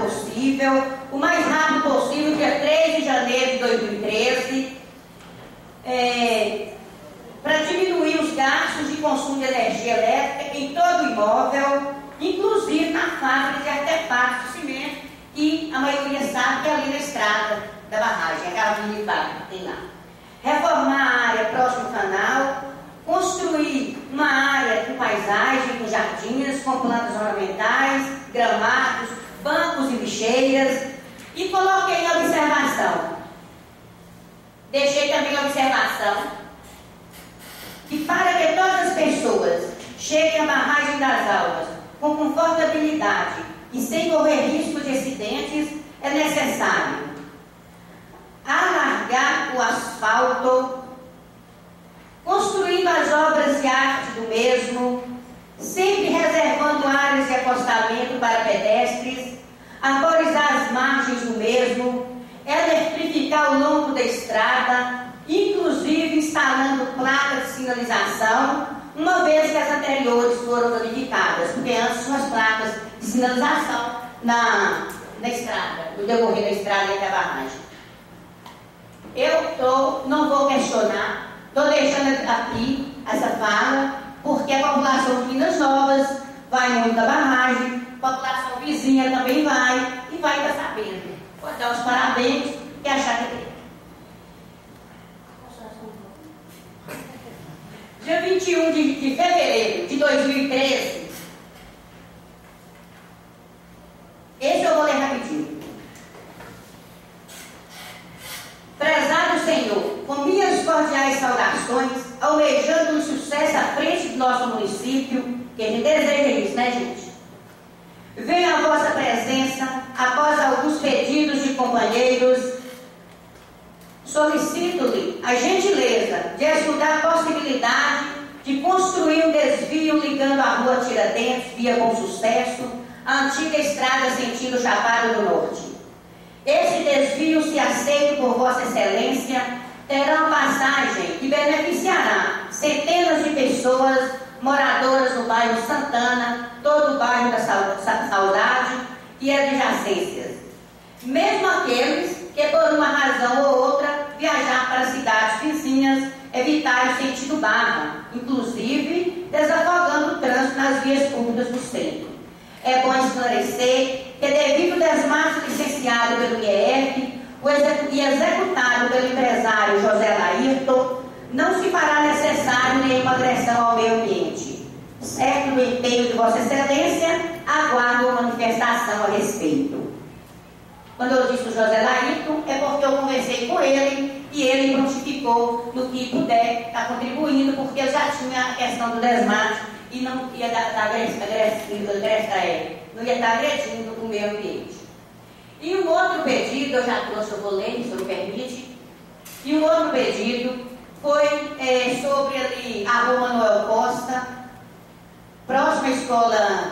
possível, dia 3 de janeiro de 2013, para diminuir os gastos de consumo de energia elétrica em todo o imóvel, inclusive na fábrica de artefatos de cimento, que a maioria sabe que é ali na estrada da barragem, aquela militar que tem lá. Reformar a área próxima ao canal, construir uma área com paisagem, com jardins, com plantas ornamentais, gramados, bancos e lixeiras, e coloquei a observação. Deixei também a observação que para que todas as pessoas cheguem à barragem das Almas com confortabilidade e sem correr risco de acidentes, é necessário alargar o asfalto, construindo as obras de arte do mesmo, sempre reservando áreas de acostamento para pedestres, arborizar as margens do mesmo, eletrificar o longo da estrada, inclusive instalando placas de sinalização, uma vez que as anteriores foram danificadas, porque antes tinham as placas de sinalização na estrada, no decorrer da estrada até a barragem. Não vou questionar, estou deixando aqui essa fala, porque a população de Minas Novas vai muito da barragem, a população vizinha também vai, e vai estar sabendo. Vou dar os parabéns e achar que dia 21 de fevereiro de 2013, esse eu vou ler rapidinho. Prezado Senhor, com minhas cordiais saudações, almejando um sucesso à frente do nosso município, que a gente deseja isso, né, gente? Venho à vossa presença, após alguns pedidos de companheiros, solicito-lhe a gentileza de estudar a possibilidade de construir um desvio ligando a rua Tiradentes, via Bom Sucesso, a antiga estrada sentido Chapada do Norte. Esse desvio, se aceito por Vossa Excelência, terá uma passagem que beneficiará centenas de pessoas moradoras do bairro Santana, todo o bairro da Saudade e adjacências. Mesmo aqueles que, por uma razão ou outra, viajar para cidades vizinhas, evitar o sentido barra, inclusive desafogando o trânsito nas vias públicas do centro. É bom esclarecer que, devido ao desmacho licenciado pelo IEF e executado pelo empresário José Laírton, não se fará necessário nenhuma agressão ao meio ambiente. Certo no empenho de Vossa Excelência, aguardo uma manifestação a respeito. Quando eu disse o José Laírton, é porque eu conversei com ele e ele prontificou no que puder estar contribuindo, porque eu já tinha a questão do desmacho e não ia não ia estar agredindo o meio ambiente. E um outro pedido, eu já trouxe, eu vou ler, se eu me permite, e um outro pedido foi sobre ali a rua Manuel Costa, próxima à escola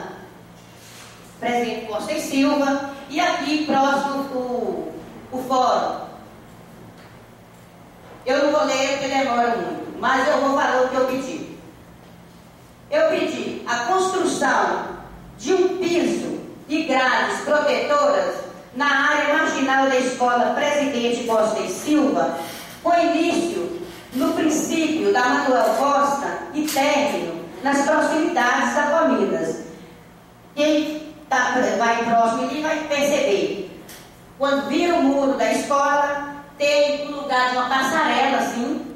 Presidente Costa e Silva, e aqui próximo o fórum. Eu não vou ler porque demora muito, mas eu vou falar o que eu pedi. Eu pedi a construção de um piso de grades protetoras na área marginal da escola Presidente Costa e Silva, com início no princípio da Manuel Costa e término nas proximidades da Palmiras. Quem vai próximo ali vai perceber. Quando vira o muro da escola, tem um lugar de uma passarela assim,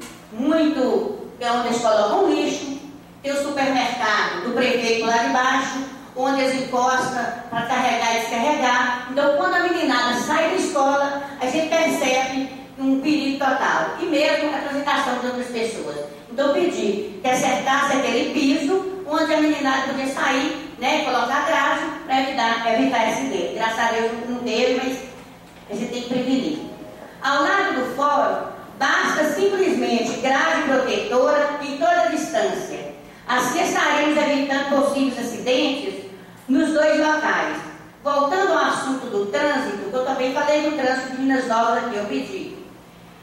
que é onde a escola com lixo, tem o supermercado do prefeito lá de baixo, onde eles encostam para carregar e descarregar. Então, quando a meninada sai da escola, a gente percebe um perigo total. E mesmo a apresentação de outras pessoas. Então, pedi que acertasse aquele piso, onde a meninada podia sair, né, colocar grade para evitar acidente. Graças a Deus não teve, mas a gente tem que prevenir. Ao lado do fórum, basta simplesmente grade protetora em toda a distância. Assim estaremos evitando possíveis acidentes nos dois locais. Voltando ao assunto do trânsito, eu também falei do trânsito de Minas Novas aqui, eu pedi.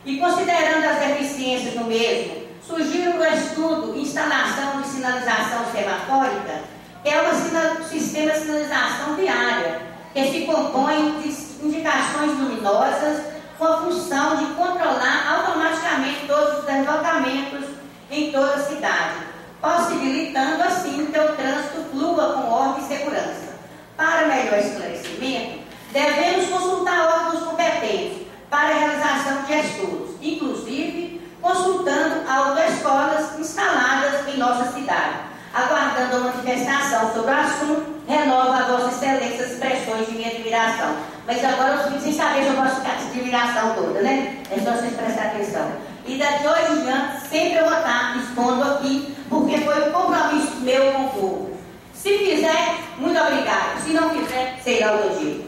E considerando as deficiências no mesmo, surgiu no estudo instalação de sinalização semafórica, que é um sistema de sinalização viária, que se compõe de indicações luminosas com a função de controlar automaticamente todos os deslocamentos em toda a cidade, possibilitando assim que o trânsito flua com ordem e segurança. Para melhor esclarecimento, devemos consultar órgãos competentes para a realização de estudos, inclusive consultando autoescolas instaladas em nossa cidade. Aguardando a manifestação sobre o assunto, renovo a Vossa Excelência as expressões de minha admiração. Mas agora eu fico sem saber se eu posso ficar essa admiração toda, né? É só vocês prestar atenção. E daqui hoje em diante, sempre eu vou estar expondo aqui, porque foi um compromisso meu com o povo. Se fizer, muito obrigado. Se não fizer, será o meu dia.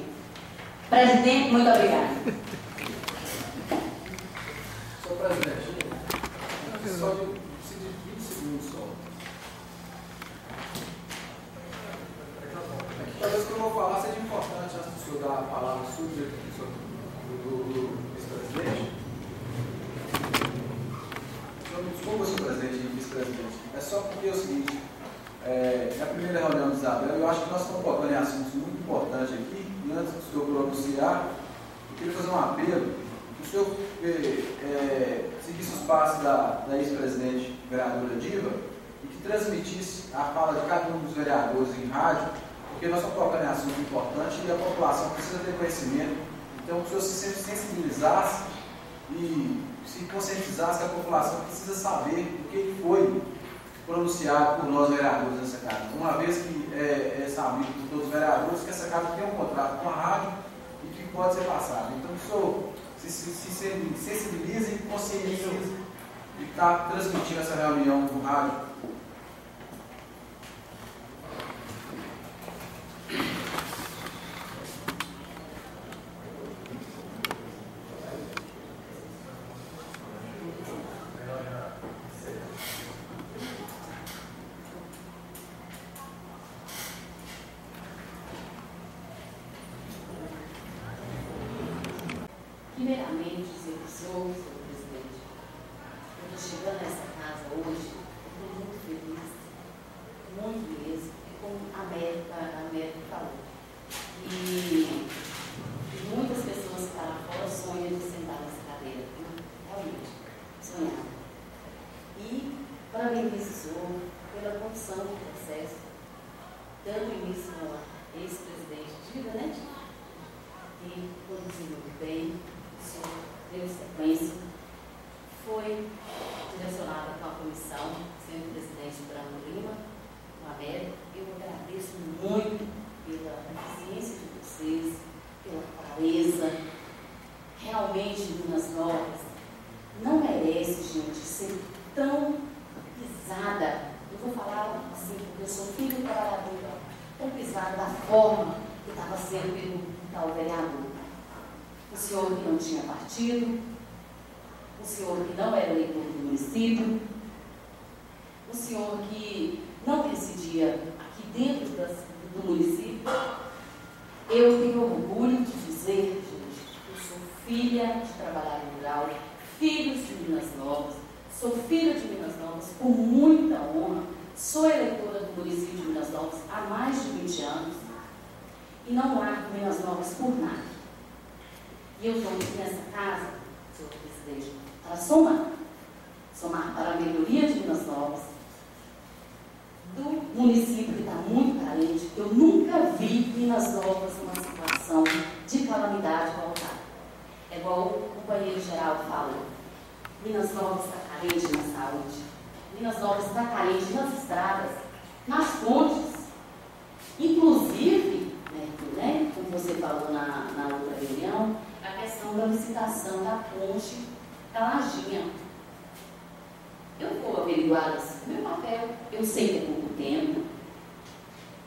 Presidente, muito obrigado. Senhor presidente, só de 20 segundos só. Talvez o que eu vou falar seja importante antes do senhor dar a palavra do vice-presidente. Desculpa, senhor presidente e vice-presidente. É só porque é o seguinte, na primeira reunião de Isabel, eu acho que nós estamos tocando em assuntos muito importantes aqui, e antes do senhor pronunciar, eu queria fazer um apelo, que o senhor seguisse os passos da ex-presidente vereadora Diva, e que transmitisse a fala de cada um dos vereadores em rádio, porque nós estamos tocando em assunto importante e a população precisa ter conhecimento. Então, que o senhor se sensibilizasse e se conscientizasse que a população precisa saber o que foi pronunciado por nós vereadores dessa casa. Uma vez que é sabido por todos os vereadores que essa casa tem um contrato com a rádio e que pode ser passado. Então, o senhor se sensibilize e conscientize e está transmitindo essa reunião no rádio. Primeiramente, dizer para o senhor presidente, eu estou chegando nessa casa hoje, eu estou muito feliz, muito mesmo, e como a América falou. E muitas pessoas que estão fora sonham de sentar nessa cadeira, realmente, sonhar. E parabenizo o senhor pela condução do processo, dando início ao ex-presidente Diva, né? E conduziu muito bem. O senhor deu sequência, foi direcionada com a comissão, sendo o presidente Bruno Lima, o Américo. Eu agradeço muito pela eficiência de vocês, pela clareza. Realmente, Minas Novas não merece, gente, ser tão pisada. Eu vou falar assim, porque eu sou filho do trabalhador, tão pisada da forma que estava sendo pelo tal vereador. O senhor que não tinha partido, o senhor que não era eleitor do município, o senhor que não residia aqui dentro do município. Eu tenho orgulho de dizer, gente, que eu sou filha de trabalhador rural, filhos de Minas Novas, sou filha de Minas Novas com muita honra, sou eleitora do município de Minas Novas há mais de 20 anos e não largo Minas Novas por nada. E eu estou aqui nessa casa, senhor presidente, para somar para a melhoria de Minas Novas, do município que está muito carente. Eu nunca vi Minas Novas numa situação de calamidade voltada. É igual o companheiro geral falou. Minas Novas está carente na saúde. Minas Novas está carente nas estradas, nas pontes. Inclusive, né, como você falou na outra reunião, a questão da licitação da ponte da Lajinha. Eu vou averiguar meu papel. Eu sei que é pouco tempo,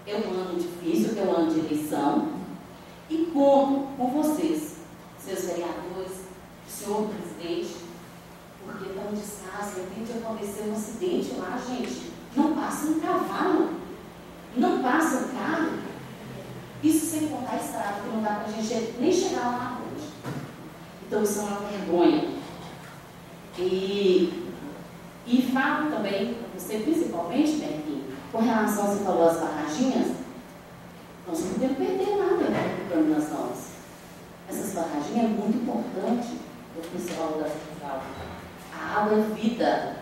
é um ano difícil, é um ano de eleição, e conto com vocês, seus vereadores, senhor presidente, porque está um desastre, de repente aconteceu um acidente lá, gente, não passa um cavalo, não passa um carro, isso sem contar a estrada, que não dá para a gente nem chegar lá na frente. Então isso é uma vergonha. E falo também, você principalmente, Berquinho, com relação, você falou as barraginhas, nós não podemos perder nada ocupando nas mãos. Essas barraginhas é muito importante para o pessoal da central. A água é vida.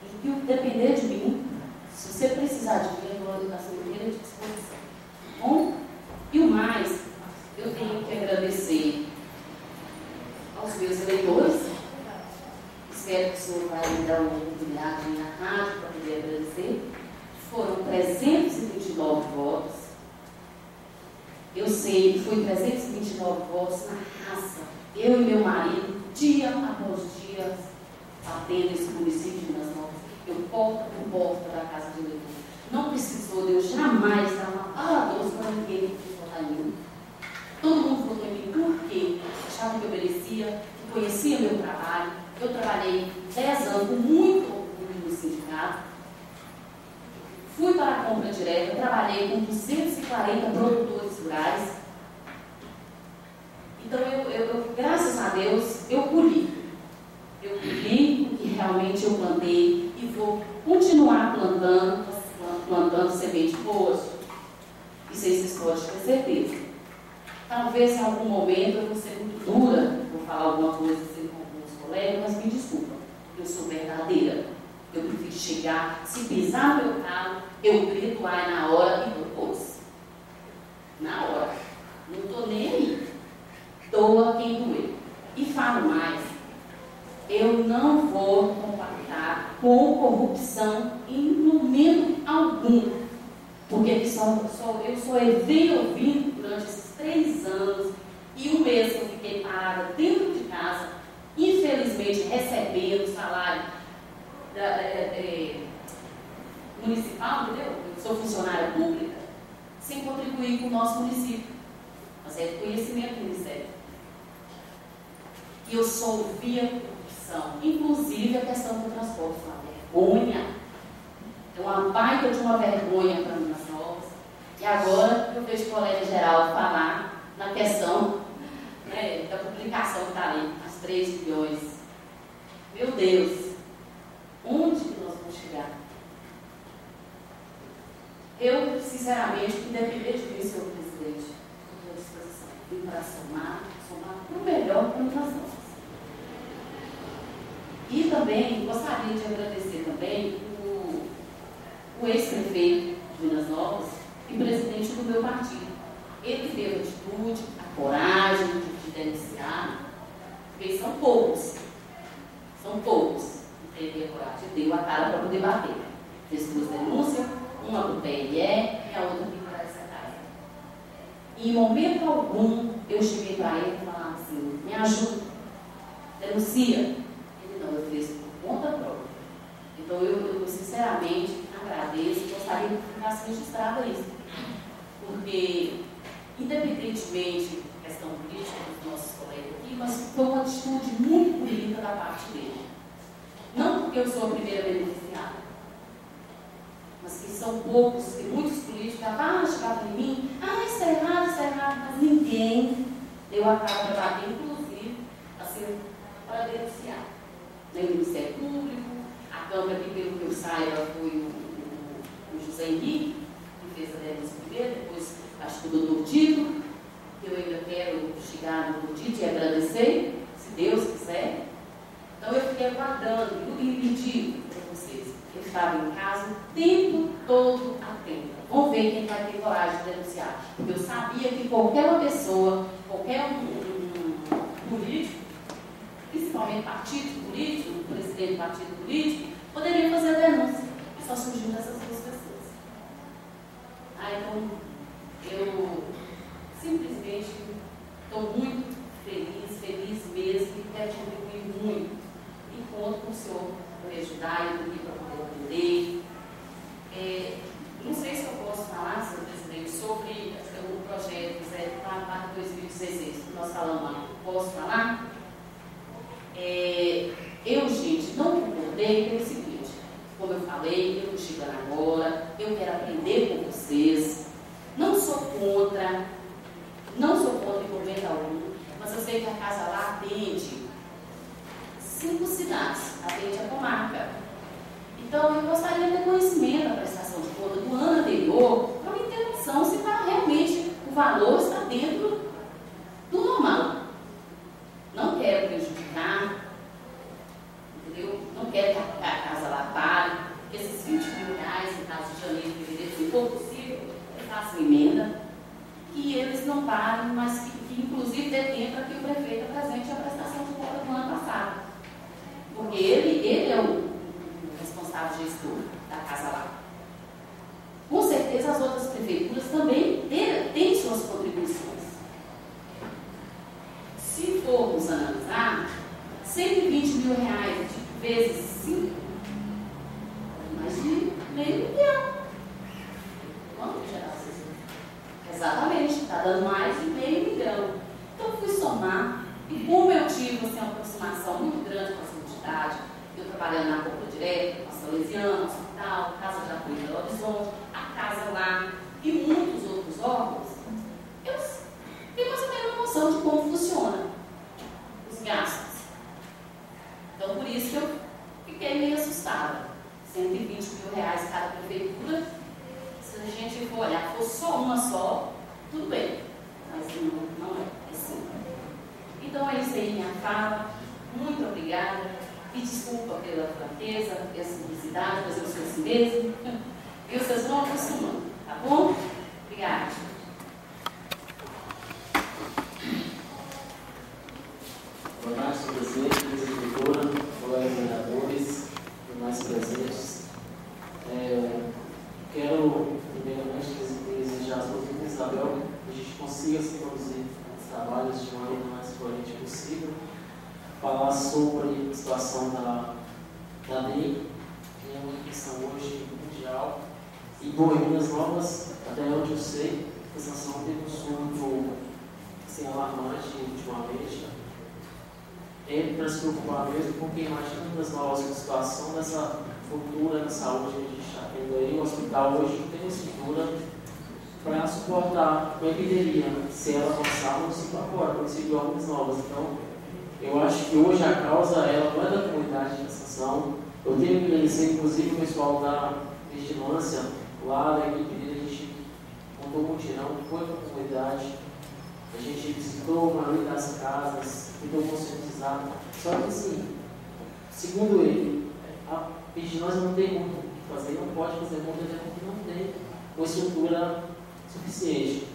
E que depender de mim, se você precisar de mim, eu vou estar sempre à disposição. Bom? E o mais, eu tenho que agradecer aos meus eleitores. Espero que o senhor vai me dar uma oportunidade na rádio para poder agradecer. Foram 329 votos. Eu sei que foi 329 votos na raça. Eu e meu marido, dia após dia, batendo esse município de Minas Novas. Eu porta por porta da casa de eleitor. Não precisou de eu jamais dar uma palavra doce para ninguém que votar em mim. Todo mundo votou em mim porque achava que eu merecia, que conhecia meu trabalho. Eu trabalhei 10 anos com muito orgulho no sindicato. Fui para a compra direta, trabalhei com 240 produtores rurais. Então, eu, graças a Deus, eu colhi. Eu colhi o que realmente eu plantei e vou continuar plantando semente boas. Isso aí vocês podem ter certeza. Talvez em algum momento eu vou ser muito dura, vou falar alguma coisa assim com alguns colegas, mas me desculpa, eu sou verdadeira. Eu prefiro chegar, se pisar no meu carro, eu grito ai na hora e depois. Na hora. Não estou nem aí. Doa quem doer. E falo mais. Eu não vou compactar com corrupção em momento algum. Porque eu só evei ouvindo durante esses 3 anos e um mês que eu fiquei parada dentro de casa, infelizmente recebendo salário municipal, entendeu? Eu sou funcionária pública, sem contribuir com o nosso município. Mas é conhecimento do Ministério. E eu só ouvia corrupção, inclusive a questão do transporte, uma vergonha. É uma baita de uma vergonha para Minas Novas. E agora eu vejo o colega geral falar na questão da publicação que está ali, as 3 milhões. Meu Deus, onde que nós vamos chegar? Eu, sinceramente, independente de mim, senhor presidente, estou à disposição. Vim para somar para o melhor para Minas Novas. E também gostaria de agradecer também o ex-prefeito de Minas Novas e presidente do meu partido. Ele teve a atitude, a coragem de denunciar, porque são poucos que teve a coragem, deu a cara para poder bater. Fez 2 denúncias, uma do PLE e a outra do Piracicaba. E em momento algum eu cheguei para ele e falava assim, me ajuda, denuncia. Ele não, eu fiz por conta própria. Então eu sinceramente agradeço e gostaria que ficasse registrado isso. Porque, independentemente da questão política dos nossos colegas aqui, mas foi uma atitude muito bonita da parte dele. Não porque eu sou a primeira beneficiada, mas que são poucos, e muitos políticos chegavam em mim, isso é errado, mas ninguém deu a cara para bater, inclusive, assim, para denunciar. Nem o Ministério Público, a Câmara, que pelo que eu saiba, foi o José Henrique, que fez a denúncia primeiro, depois acho que o doutor Tito, que eu ainda quero chegar no doutor Tito e agradecer, se Deus quiser. Então eu fiquei aguardando e digo para vocês, eu estava em casa o tempo todo atenta. Vamos ver quem vai ter coragem de denunciar. Porque eu sabia que qualquer pessoa, qualquer político, principalmente partido político, presidente do partido político, poderia fazer a denúncia. E só surgiu dessas 2 pessoas. Então, eu simplesmente estou muito feliz mesmo, e quero contribuir muito. E conto com o senhor para me ajudar e comigo para poder atender. Não sei se eu posso falar, senhor presidente, sobre o projeto 04/2016 que nós falamos lá. Posso falar? Eu, gente, não concordei pelo seguinte, como eu falei, eu não chego agora, eu quero aprender com vocês, não sou contra em momento algum, mas eu sei que a casa lá atende 5 cidades, atende a comarca. Então, eu gostaria de ter conhecimento da prestação de conta do ano anterior, para eu ter noção se realmente o valor está dentro do normal. Não quero prejudicar, entendeu? Não quero que a casa lá pare, que esses 20 mil reais, no caso de janeiro e fevereiro, se for possível, eu faço emenda, que eles não parem, mas que inclusive dê tempo para que o prefeito apresente a prestação de conta do ano passado. Porque ele é o responsável gestor da casa lá. Com certeza as outras prefeituras também têm suas contribuições. Se formos analisar, 120 mil reais vezes 5, mais de meio milhão. Quanto geral? Exatamente, está dando mais de meio milhão. Então eu fui somar, e como eu tive uma aproximação muito grande com essa entidade, eu trabalhando na Compra Direta, na Salesiana, Hospital, Casa de Apoio do Horizonte, a Casa Lá e muitos outros órgãos, eu tenho mais ou menos uma noção de como funciona os gastos. Então, por isso que eu fiquei meio assustada. 120 mil reais cada prefeitura, se a gente for olhar, for só uma só, tudo bem. Mas não é assim. Então, é isso aí, minha fala. Muito obrigada. E desculpa pela franqueza, pela simplicidade, mas eu sou assim mesmo. E vocês vão acostumando, tá bom? Obrigada. Boa tarde, senhor presidente, vice-diretora, colegas vereadores, demais presentes. Quero, primeiramente, desejar a sua filha Isabel que a gente consiga se produzir os trabalhos de maneira mais coerente possível. Falar sobre a situação da lei, que é uma questão hoje mundial. E, bom, em Minas Novas, até onde eu sei, a situação teve um surto assim, alarmante ultimamente. É para se preocupar mesmo, porque imagina Minas Novas com a situação dessa cultura da saúde que a gente está tendo aí. O hospital hoje não tem estrutura para suportar uma epidemia. Se ela avançar, não se incorpora, não se igual Minas Novas. Então, eu acho que hoje a causa ela não é da comunidade de estação. Eu tenho que agradecer, inclusive, o pessoal da vigilância, lá da equipe dele, a gente montou um mutirão, foi para a comunidade, a gente visitou a maioria das casas, tentou conscientizar. Só que, assim, segundo ele, a vigilância não tem muito o que fazer, não pode fazer muito, porque não tem uma estrutura suficiente.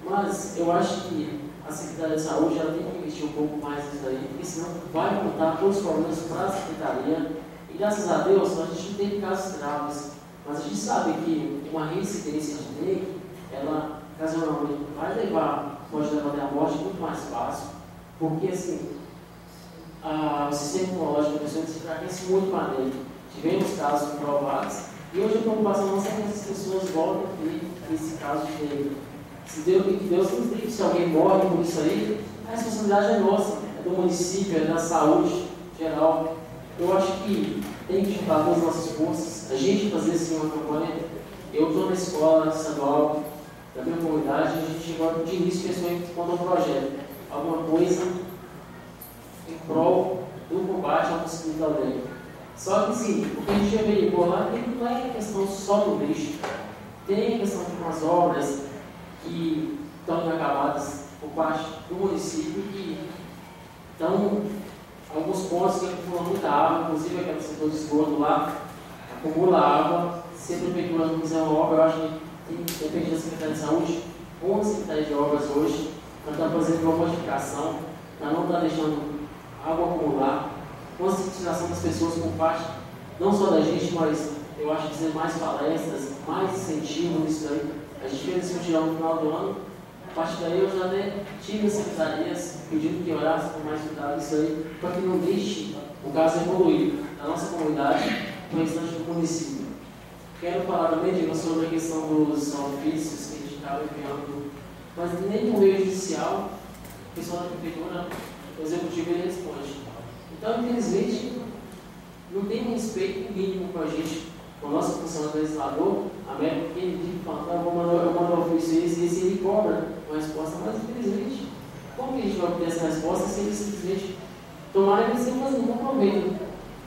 Mas eu acho que a Secretaria de Saúde já tem que investir um pouco mais nisso aí, porque senão vai montar todos os problemas para a Secretaria. E graças a Deus, a gente não tem casos graves, mas a gente sabe que uma reincidência de dengue, ela ocasionalmente pode levar até a morte muito mais fácil, porque assim, o sistema imunológico da pessoa se enfraquece muito com a dengue. Tivemos casos comprovados, e hoje a preocupação nossa é que essas pessoas voltem a ter esse caso de dengue. Se Deus nos livre, se alguém morre por isso aí, a responsabilidade é nossa, é do município, é da saúde geral. Eu acho que tem que juntar todas as nossas forças, a gente fazer assim uma campanha. Eu estou na escola estadual da minha comunidade, a gente chegou de início pensou quando um projeto, alguma coisa em prol do combate ao mosquito da dengue. Só que sim, o que a gente averiguou lá não é questão só do lixo, tem a questão de umas obras que estão inacabadas por parte do município, que estão alguns pontos que acumulam muita água, inclusive aquele setor de esgoto lá, acumula água. Se a prefeitura não fizer uma obra, eu acho que depende da Secretaria de Saúde, ou a Secretaria de Obras hoje, para estar fazendo uma modificação, para não estar deixando água acumular, conscientização das pessoas por parte, não só da gente, mas eu acho que ser mais palestras, mais incentivo nisso aí. A gente fez esse mutirão no final do ano, a partir daí eu já até tive as secretarias pedindo que orassem com mais cuidado isso aí, para que não deixe o caso evoluir na nossa comunidade com o restante do município. Quero falar também, Diego, sobre a questão dos ofícios que a gente estava enviando, mas nem por meio judicial, o pessoal da prefeitura, o executivo, ele responde. Então, infelizmente, não tem um respeito mínimo com a gente, com a nossa função de legislador. A médica que ele diz, fala, eu mando ofício esse ele cobra uma resposta, mas infelizmente, como que a gente vai obter essa resposta se ele simplesmente tomarem eles sem fazer nenhum proveito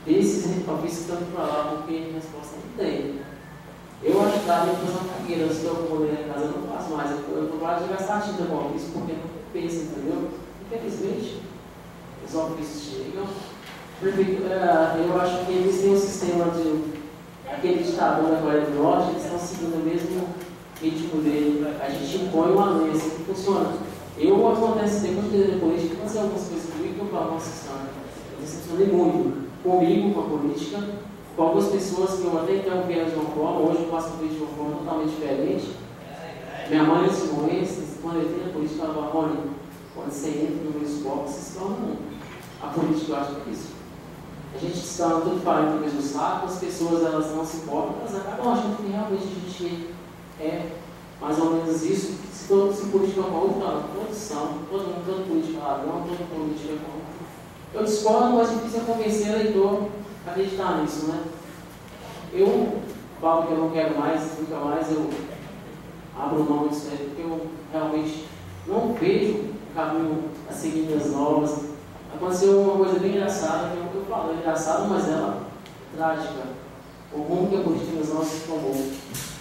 desses ofícios que estão para lá, porque a resposta não tem. Eu acho que dá para fazer uma fogueira, se eu acomodei na casa, eu não faço mais. Eu estou para de gastar tinta com ofício porque não pensa, entendeu? Infelizmente, os ofícios chegam. Eu acho que eles têm um sistema de. Aquele ditador da Coreia do Norte, eles estão seguindo o mesmo ritmo dele. A gente impõe uma lei, assim que funciona. Acontece depois de ter política, aconteceu algumas coisas comigo que eu falo, nossa senhora, eu decepcionei muito comigo, com a política, com algumas pessoas que eu até então via de uma forma, hoje eu faço política de uma forma totalmente diferente. Minha mãe ensinou isso, quando eu entrei na política, ela falava, Rony, quando você entra no meu esporte, você se torna a política, eu acho que é isso. A gente está tudo falando no mesmo saco, as pessoas elas não se importam, elas acabam achando que realmente a gente é mais ou menos isso. Se política com outro, todos são, todo político é ladrão, todo político é corrupto. Eu discordo, mas é difícil convencer o eleitor a acreditar nisso, né? Eu falo que eu não quero mais, nunca mais eu abro mão disso aí, porque eu realmente não vejo o caminho a seguir minhas novas. Aconteceu uma coisa bem engraçada, que eu falo, é engraçado, mas ela é trágica. O rumo que a política das nossas tomou.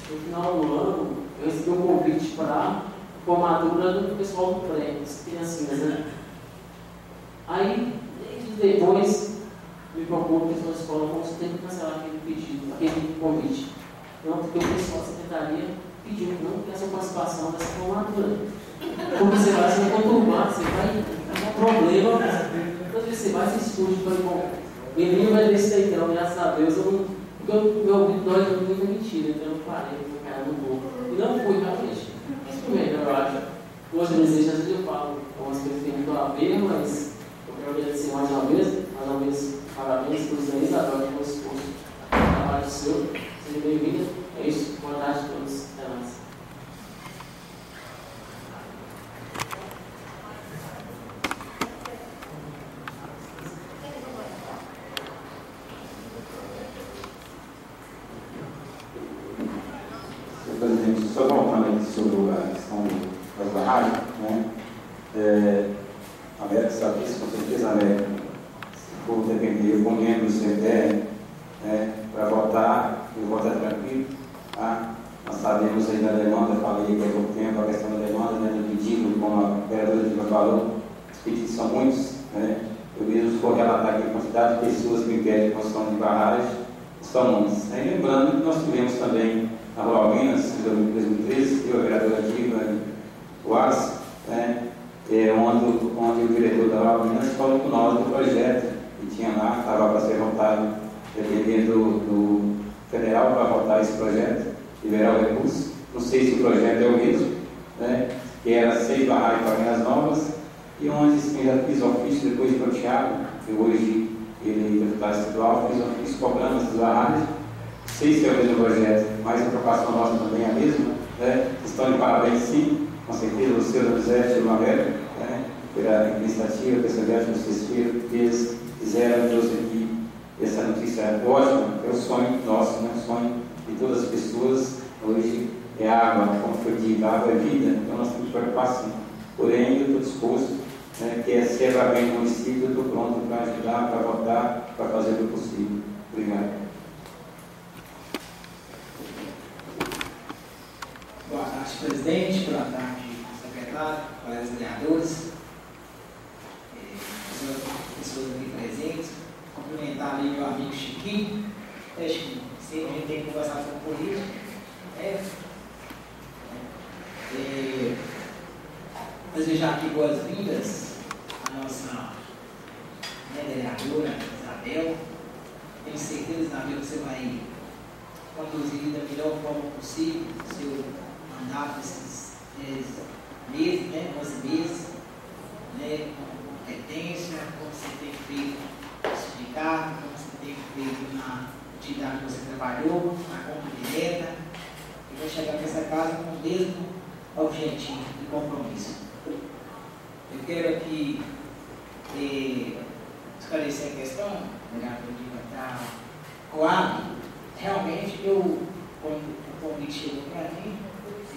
No final do ano, eu recebi um convite para a formatura do pessoal do pré, das criancinhas, né? Aí, depois, me procurou o pessoal da escola, como você tem que cancelar aquele pedido, aquele convite. Não, porque o pessoal da secretaria pediu que não tivesse a participação dessa formatura. Porque você vai se conturbar, você vai ter um problema. Toda vez que você vai, você escute, falei, bom, menino vai desse aí, então, graças a Deus, porque o meu ouvido dói de muita mentira, então eu parei, cara, não vou. E não fui, realmente. Mas primeiro, eu acho. Hoje, às vezes eu falo algumas coisas que tem muito a ver, mas eu quero agradecer mais uma vez, parabéns para os organizadores do esforço. Trabalho seu, seja bem-vinda. É isso, boa tarde a todos. Até mais. Presidente, só voltando aqui sobre a questão das barragens, né? A América sabe isso, com certeza a América, se for depender, eu comendo o CDR, né, para votar, eu vou votar tranquilo, tá? Nós sabemos aí da demanda, falei que há pouco tempo, a questão da demanda, né, do pedido, como a vereadora Diva falou, os pedidos são muitos, né? Eu mesmo vou relatar aqui a quantidade de pessoas que me pedem construção de barragens, são muitos. Aí lembrando que nós tivemos também na Rural Minas, em 2013, eu, a vereadora Diva, o AS, né, onde o diretor da Rural Minas falou com nós do projeto que tinha lá, estava para ser votado, dependendo do federal para votar esse projeto, liberar o recurso. Não sei se o projeto é o mesmo, né, que era 6 barragens para Minas Novas, e onde já fiz ofício depois para o Thiago, que hoje ele é deputado estadual, fiz ofício cobrando essas barragens. Não sei se é o mesmo projeto, mas a preocupação nossa também é a mesma, né? Estão de parabéns, sim, com certeza, o senhor José Chilmavel, né? Pela iniciativa, perseverança que vocês fizeram, trouxe aqui essa notícia ótima, é o sonho nosso, né? O sonho de todas as pessoas. Hoje é água, como foi dito, água é vida, então nós temos que preocupar sim. Porém, eu estou disposto, né, que é ser bem no município, eu estou pronto para ajudar, para votar, para fazer o que possível. Obrigado. Boa tarde, presidente. Boa tarde, secretário, colegas vereadores, pessoas aqui presentes. Cumprimentar ali meu amigo Chiquinho. Chiquinho, sempre a gente tem que conversar sobre política. Desejar aqui boas-vindas à nossa vereadora Isabel. Tenho certeza, Isabel, que você vai conduzir da melhor forma possível o seu mandato nesses meses, né, 11 meses, né, com competência, como você tem feito no sindicato, como você tem feito na atividade que você trabalhou, na conta direta, e vai chegar nessa casa com o mesmo objetivo e compromisso. Eu quero aqui esclarecer a questão, da Coab. Realmente, quando o convite chegou para mim,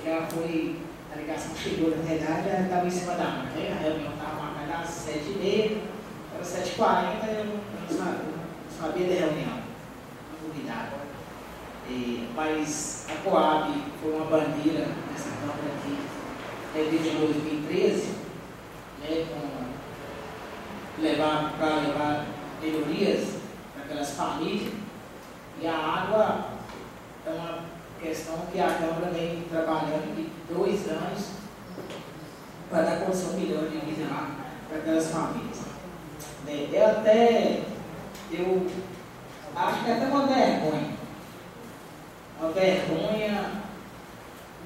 já foi, a ligação chegou, na verdade, já estava em cima da hora, né? A reunião estava marcada às 7h30, era 7h40, eu não sabia da reunião, não duvidava. Mas a Coab foi uma bandeira nessa Câmara aqui, desde 2013, né, para levar melhorias para aquelas famílias. E a água é uma questão que a Câmara vem trabalhando de 2 anos para dar condição melhor de vida para aquelas famílias. Eu acho que é até uma vergonha. Uma vergonha,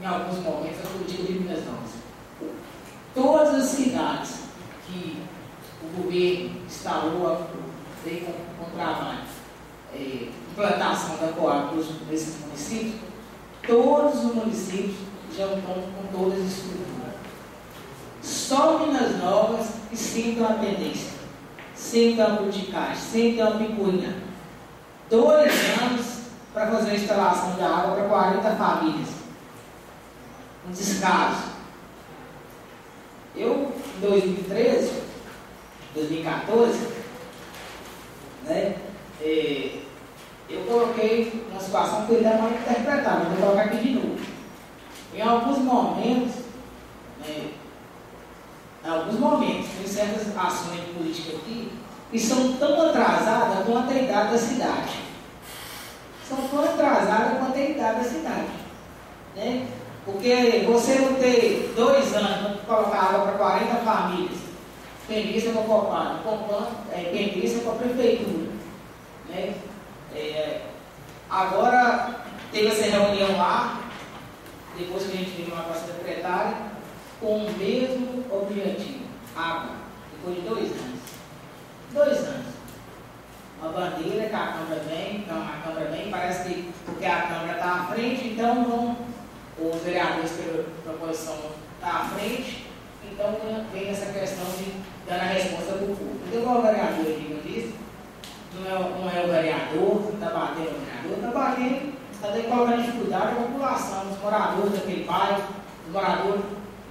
em alguns momentos, a política de Minas Novas. Todas as cidades que o governo instalou, veio com trabalho, implantação da Coab nesses municípios, todos os municípios já estão com todas as estruturas. Só Minas Novas que sempre tem uma pendência, sempre tem uma politicagem, sempre tem uma picuinha. 2 anos para fazer a instalação de água para 40 famílias. Um descaso. Eu, em 2013, 2014, né, eu coloquei uma situação que ele é mal interpretada, vou colocar aqui de novo. Em alguns momentos, tem certas ações de política aqui que são tão atrasadas quanto a idade da cidade. São tão atrasadas quanto a idade da cidade. Né? Porque você não ter 2 anos para colocar água para 40 famílias, pendência com a Copag, pendência com a prefeitura. Né? Agora teve essa reunião lá, depois que a gente veio lá para a secretária, com o mesmo objetivo, água, depois de 2 anos. 2 anos. Uma bandeira que a Câmara vem, parece que porque a Câmara está à frente, então os vereadores pela proposição estão à frente, então vem essa questão de dar a resposta para o povo. Então, igual o vereador aqui disse, não é o vereador que está batendo o vereador, está batendo, está colocando dificuldade a população, os moradores daquele bairro, os moradores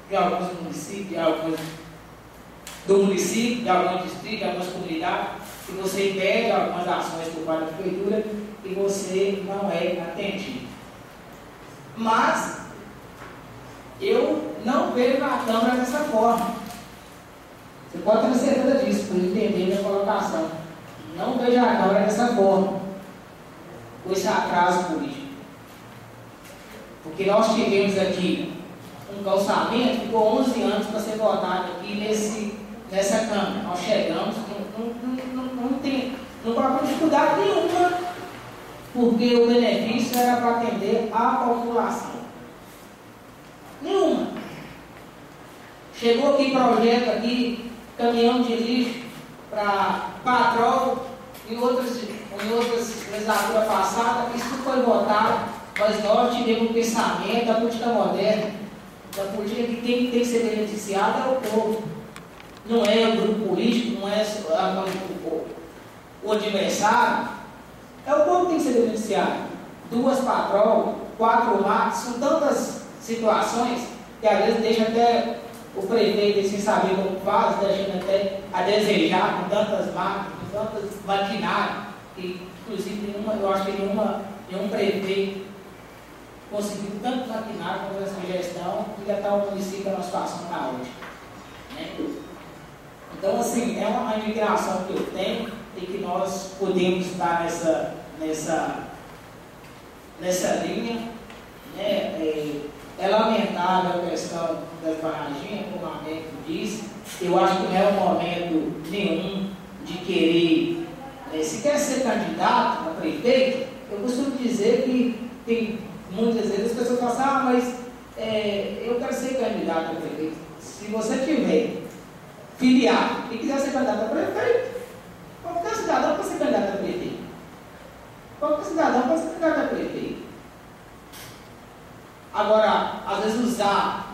de alguns municípios, do município, de alguns distritos, de algumas comunidades, que você pede algumas ações por parte da prefeitura e você não é atendido. Mas eu não vejo a Câmara dessa forma. Você pode ter certeza disso, por entender minha colocação. Não vejo a Câmara dessa forma, com esse atraso político. Porque nós tivemos aqui um calçamento que ficou 11 anos para ser votado aqui nessa Câmara. Nós chegamos, não colocamos dificuldade nenhuma, porque o benefício era para atender a população. Nenhuma. Chegou aqui projeto aqui, caminhão de lixo para Patrol, em outras legislaturas passadas, isso foi votado, mas nós tivemos um pensamento da política moderna, da política que quem tem que ser beneficiado é o povo. Não é o grupo político, não é o adversário, é o povo que tem que ser beneficiado. 2 Patrol, 4 marcas, são tantas situações que às vezes deixa até o prefeito sem saber como faz, deixando até a desejar com tantas máquinas, com tantas maquinários, que inclusive eu acho que nenhum prefeito conseguiu tanto maquinário com essa gestão e já está o município numa situação caótica. Né? Então, assim, é uma indignação que eu tenho e que nós podemos estar nessa linha. Né? É lamentável a questão das barraginhas, como a Américo disse. Eu acho que não é um momento nenhum de querer. Se quer ser candidato a prefeito, eu costumo dizer que tem muitas vezes as pessoas falam assim, mas eu quero ser candidato a prefeito. Se você tiver filiado e quiser ser candidato a prefeito, qualquer cidadão pode ser candidato a prefeito. Qualquer cidadão pode ser candidato a prefeito. Agora, às vezes usar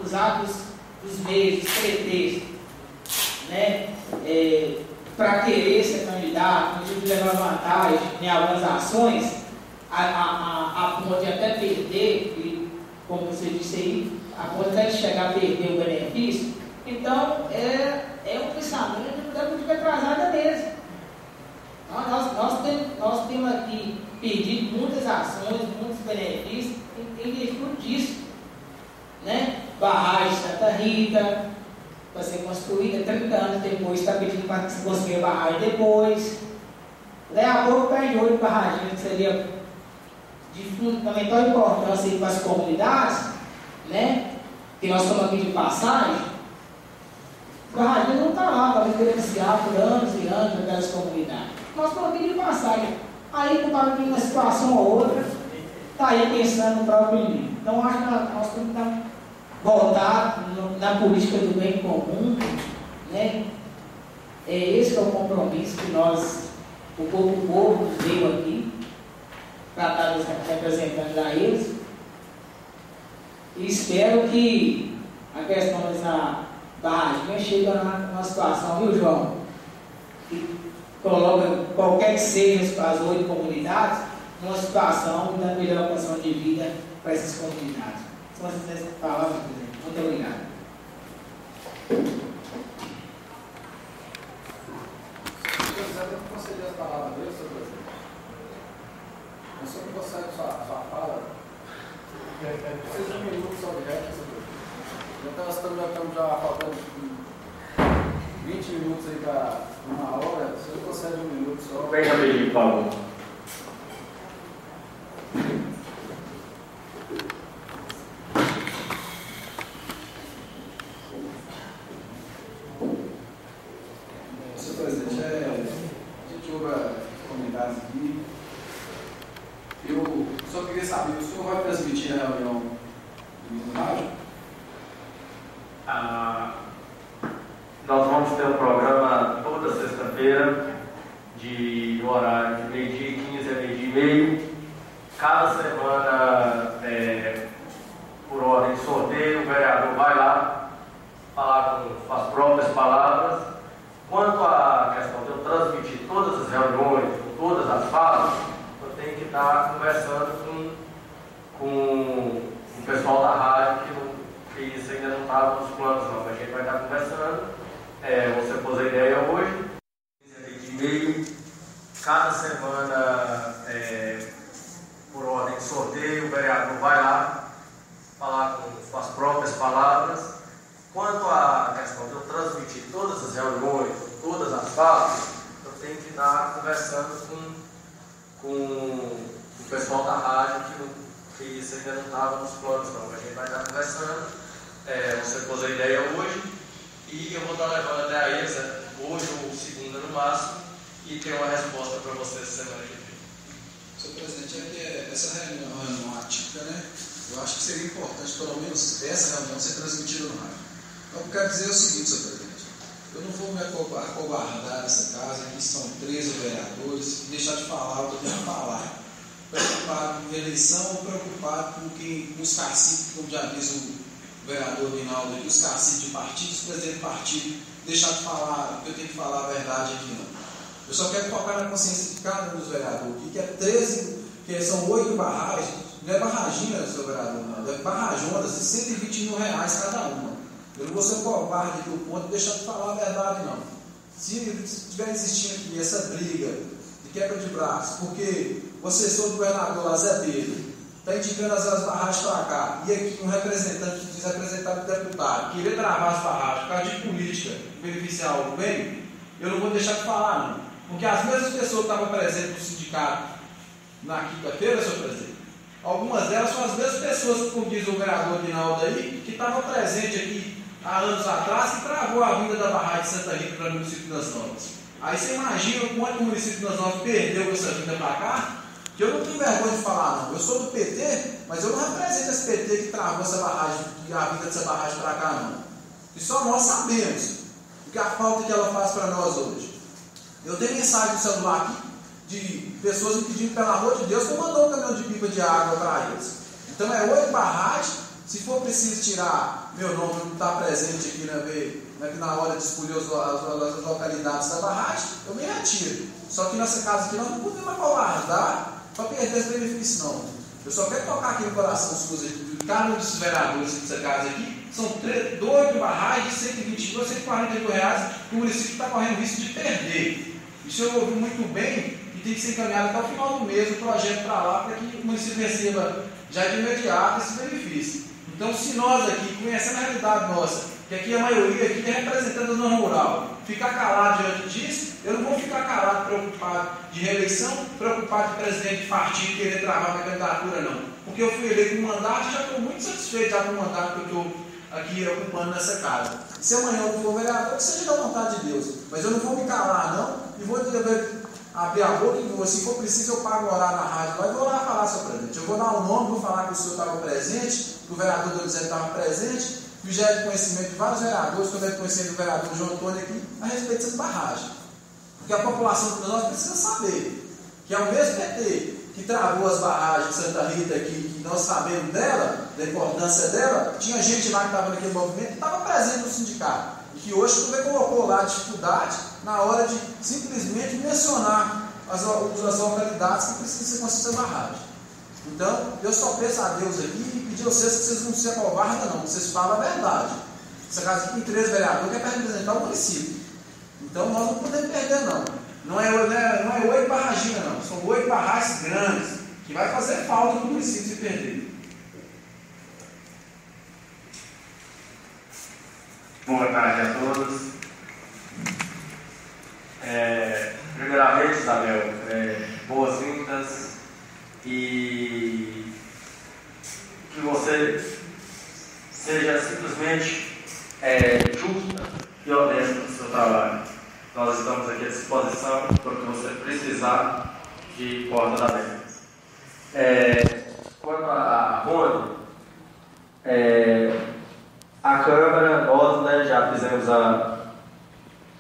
dos meios, dos pretextos, né? para querer ser candidato, de levar vantagem em algumas ações, a ponto de até perder, e, como você disse aí, a ponto de chegar a perder o benefício. Então, é um pensamento da política atrasada mesmo. Nós temos aqui pedido muitas ações, muitos benefícios, em virtude disso. Né? Barragem Santa Rita, para ser construída 30 anos depois, está pedindo para construir a barragem depois. Daí a pouco perde 8 barragens, que seria de fundamental importância para as comunidades, né? Que nós estamos aqui de passagem. A barragem não está lá para beneficiar por anos e anos aquelas comunidades. Nós estamos aqui de passagem. Aí, quando está aqui uma situação ou outra, está aí pensando no próprio inimigo. Então, acho que nós temos que voltar na política do bem comum, né? Esse é o compromisso que o povo nos deu aqui, para estar nos representando a eles. E espero que a questão dessa barragem chegue numa situação, viu, João? Que coloca qualquer que seja as 8 comunidades numa situação da melhor condição de vida para essas comunidades. Se você quiser falar, presidente. Muito obrigado. Se quiser, eu vou conceder as palavras dele, senhor presidente. Eu só que consegue sua fala. Precisa de 1 minuto só de resto, senhor presidente. Então, nós estamos já faltando 20 minutos aí para 1 hora. Se você concede 1 minuto só. Bem rapidinho, por favor. Nós vamos ter um programa toda sexta-feira, de horário de 12h15 a 12h30. Cada semana, por ordem de sorteio, o vereador vai lá falar com as próprias palavras. Quanto à questão de eu transmitir todas as reuniões, todas as falas, eu tenho que estar conversando com o pessoal da rádio, que isso ainda não estava nos planos, não. A gente vai estar conversando. Você pôs a ideia hoje, de e-mail. Cada semana, por ordem de sorteio, o vereador vai lá falar com as próprias palavras. Quanto à questão de eu transmitir todas as reuniões, todas as falas, eu tenho que estar conversando com o pessoal da rádio, que isso ainda não estava nos planos, não. A gente vai estar conversando. Você pôs a ideia hoje e eu vou estar levando até a ESA hoje ou segunda no máximo e ter uma resposta para vocês semana que vem. Senhor presidente, essa reunião é uma atípica, né? Eu acho que seria importante, pelo menos essa reunião, ser transmitida no rádio. Então, eu quero dizer o seguinte, senhor presidente, eu não vou me acovardar nessa casa, aqui são 13 vereadores, e deixar de falar o que eu tenho que falar. Preocupado com eleição ou preocupado com os caciques, como já diz o vereador Rinaldo, aqui, os caciques de partido, os presidentes de partido, deixar de falar o que eu tenho que falar a verdade aqui não. Eu só quero tocar na consciência de cada um dos vereadores, que é 13, que são 8 barragens, não é barragina, seu vereador, não, é barrajonas de R$120 mil cada uma. Eu não vou ser covarde aqui o ponto de deixar de falar a verdade, não. Se estiver existindo aqui essa briga de quebra de braço, porque o assessor do governador lá, Zé Pedro, está indicando as barragens para cá, e aqui um representante que diz representante do deputado, querer travar as barragens por causa de política, beneficiar o bem, eu não vou deixar de falar, não. Porque as mesmas pessoas que estavam presentes no sindicato na quinta-feira, senhor presidente, algumas delas são as mesmas pessoas, como diz o vereador Rinaldo aí, que estavam presentes aqui há anos atrás, que travou a vinda da barragem de Santa Rita para o município das Novas. Aí você imagina o quanto o município das Novas perdeu essa vinda para cá, que eu não tenho vergonha de falar, não. Eu sou do PT, mas eu não represento esse PT que travou essa barragem, a vinda dessa barragem para cá, não. E só nós sabemos o que a falta que ela faz para nós hoje. Eu tenho mensagem no celular aqui de pessoas me pedindo, pelo amor de Deus, que eu mandou um caminhão de pipa de água para eles. Então é 8 barragens. Se for preciso tirar meu nome, não estar presente aqui, né, ver né, que na hora de escolher as localidades da barragem, eu me retiro. Só que nessa casa aqui nós não podemos acovardar para perder esse benefício, não. Eu só quero tocar aqui no coração suas aqui. Cada um desses vereadores dessa casa aqui são 8 barragens de 122, 142 reais que o município está correndo risco de perder. Isso eu ouvi muito bem e tem que ser encaminhado até o final do mês o projeto para lá, para que o município receba já de imediato esse benefício. Então, se nós aqui, conhecendo a realidade nossa, que aqui a maioria aqui é representante da zona rural, ficar calado diante disso, eu não vou ficar calado, preocupado de reeleição, preocupado de presidente de partido querer travar minha candidatura, não. Porque eu fui eleito com mandato e já estou muito satisfeito já com o mandato que eu estou aqui ocupando nessa casa. Se amanhã eu for vereador, que seja da vontade de Deus. Mas eu não vou me calar, não, e vou abrir a boca e se for preciso eu pago um horário na rádio lá e vou lá falar, seu presidente. Eu vou dar um nome, vou falar que o senhor estava presente, que o vereador Donizete estava presente, que já é de conhecimento de vários vereadores, que eu devo conhecer do vereador João Antônio aqui, a respeito dessa barragem. Porque a população de nós precisa saber que é o mesmo PT que travou as barragens de Santa Rita aqui, que nós sabemos dela, da importância dela, tinha gente lá que estava naquele movimento que estava presente no sindicato. E que hoje também colocou lá a dificuldade na hora de simplesmente mencionar as localidades que precisam ser construídas barragem. Então, eu só peço a Deus aqui e pedir a vocês que vocês não se acovardem, não, que vocês falam a verdade. Essa casa aqui tem 3 vereadores que é para representar o município. Então, nós não podemos perder, não. Não é 8 barraginhas, não. São 8 barragens grandes, que vai fazer falta no município se perder. Boa tarde a todos. Primeiramente, Isabel, boas-vindas e que você seja simplesmente justa e honesta no seu trabalho. Nós estamos aqui à disposição para o que você precisar de portas abertas. Quanto a Rony, a Câmara, nós já fizemos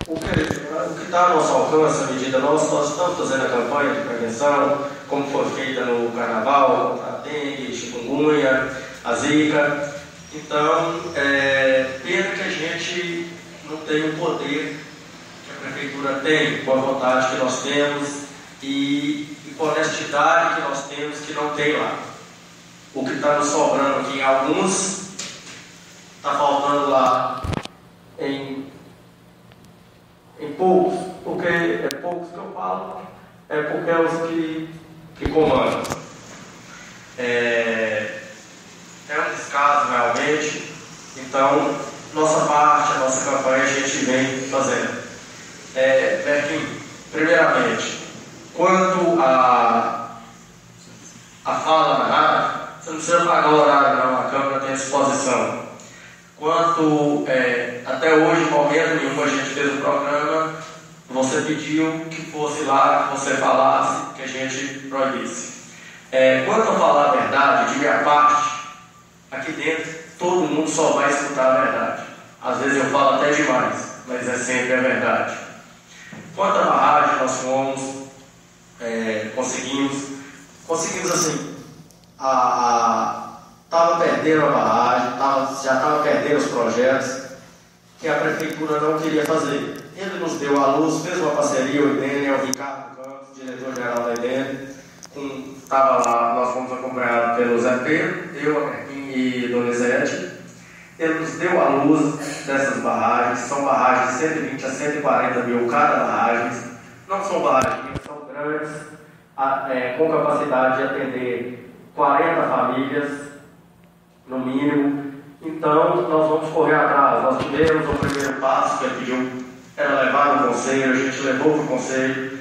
o que está ao nosso alcance, a medida nossa, nós estamos fazendo a campanha de prevenção, como foi feita no Carnaval, contra a dengue, chikungunya, a zika. Então, pena que a gente não tem o poder que a Prefeitura tem, com a vontade que nós temos e com a honestidade que nós temos, que não tem lá. O que está nos sobrando aqui em alguns, está faltando lá em poucos, porque é poucos que eu falo, é porque é os que comandam. É um descaso realmente, então nossa parte, a nossa campanha a gente vem fazendo. Berquim, primeiramente, quanto a fala na rádio, você não precisa pagar o horário não, a Câmara tem à disposição. Quanto até hoje, em momento nenhum, a gente fez o programa, você pediu que fosse lá, que você falasse, que a gente proibisse. Quanto a falar a verdade, de minha parte, aqui dentro, todo mundo só vai escutar a verdade. Às vezes eu falo até demais, mas é sempre a verdade. Quanto à barragem, nós fomos, conseguimos assim, estava perdendo a barragem, já estava perdendo os projetos que a Prefeitura não queria fazer. Ele nos deu a luz, fez uma parceria, o Idênio, o Ricardo Campos, diretor-geral da Idênio, estava lá, nós fomos acompanhados pelo Zé Pedro, eu e Donizete. Ele nos deu a luz dessas barragens, são barragens de 120 a 140 mil cada barragem, não são barragens, são grandes, com capacidade de atender 40 famílias, no mínimo. Então, nós vamos correr atrás. Nós tivemos o primeiro passo que ele pediu, era levar no conselho, a gente levou para o conselho.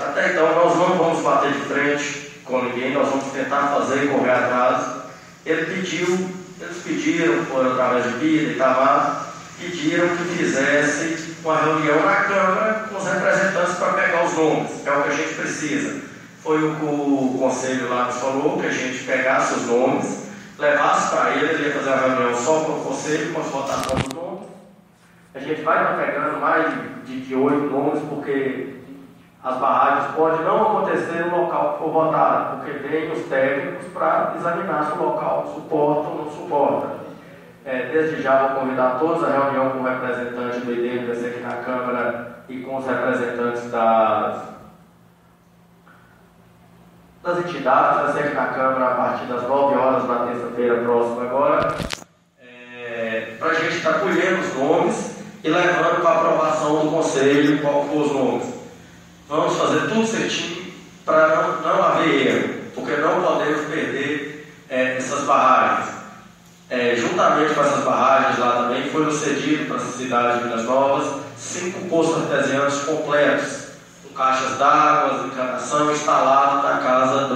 Até então, nós não vamos bater de frente com ninguém, nós vamos tentar fazer e correr atrás. Eles pediram, foram através de Pida e Tamar, pediram que fizesse uma reunião na Câmara com os representantes para pegar os nomes, é o que a gente precisa. Foi o que o conselho lá nos falou, que a gente pegasse os nomes, levasse para ele ia fazer uma reunião só com o conselho, com as votações dos nomes. A gente vai estar pegando mais de 8 nomes, porque as barragens podem não acontecer no local que for votado, porque vem os técnicos para examinar se o local suporta ou não suporta. Desde já vou convidar todos à reunião com o representante do IDEM aqui na Câmara e com os representantes das entidades, vai ser aqui na Câmara a partir das 9 horas na terça-feira próxima agora, para a gente estar colhendo os nomes e levando para a aprovação do Conselho qual for os nomes. Vamos fazer tudo certinho para não haver erro, porque não podemos perder essas barragens. Juntamente com essas barragens lá também foi cedido para essa cidade de Minas Novas 5 poços artesianos completos, com caixas d'água, encanação instalado na casa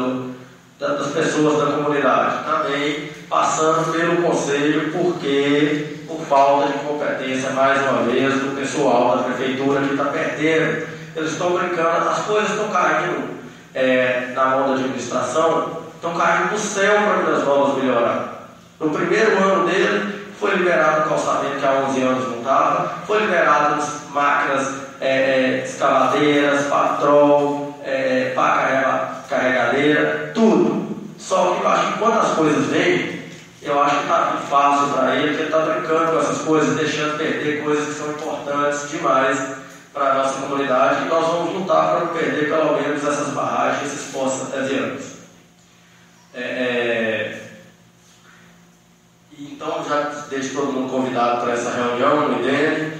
das pessoas da comunidade. Também passando pelo Conselho, porque por falta de competência, mais uma vez, do pessoal da Prefeitura que está perdendo. Eles estão brincando, as coisas estão caindo na mão da administração, estão caindo do céu para Minas Novas melhorar. No primeiro ano dele, foi liberado o calçamento que há 11 anos não estava, foi liberado máquinas escavadeiras, patrol, pá carregadeira, tudo. Só que eu acho que quando as coisas vêm, eu acho que está muito fácil para ele, porque ele está brincando com essas coisas, deixando perder coisas que são importantes demais para a nossa comunidade, e nós vamos lutar para não perder pelo menos essas barragens, esses poços artesianos. Então, já deixo todo mundo convidado para essa reunião no IDEM.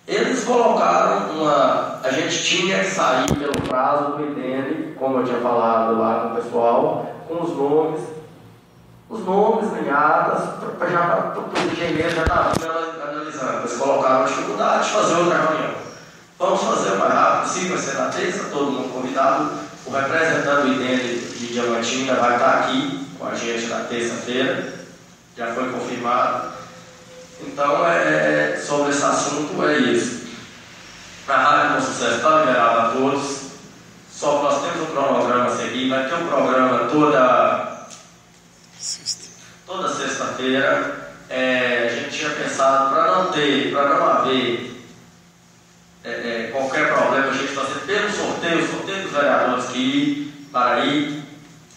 Eles colocaram a gente tinha que sair pelo prazo do IDEM, como eu tinha falado lá com o pessoal, com os nomes em atas, para o engenheiro já estava analisando. Eles colocaram a dificuldade de fazer outra reunião. Vamos fazer o mais rápido possível, vai ser na terça, todo mundo convidado. O representante do IDEM de Diamantina vai estar aqui com a gente na terça-feira. Já foi confirmado. Então, sobre esse assunto é isso. A Rádio Bom Sucesso está liberada a todos. Só que nós temos um cronograma a seguir. Vai ter um programa toda sexta-feira. A gente tinha pensado, para não haver qualquer problema, a gente fazer pelo sorteio dos vereadores que ir para aí,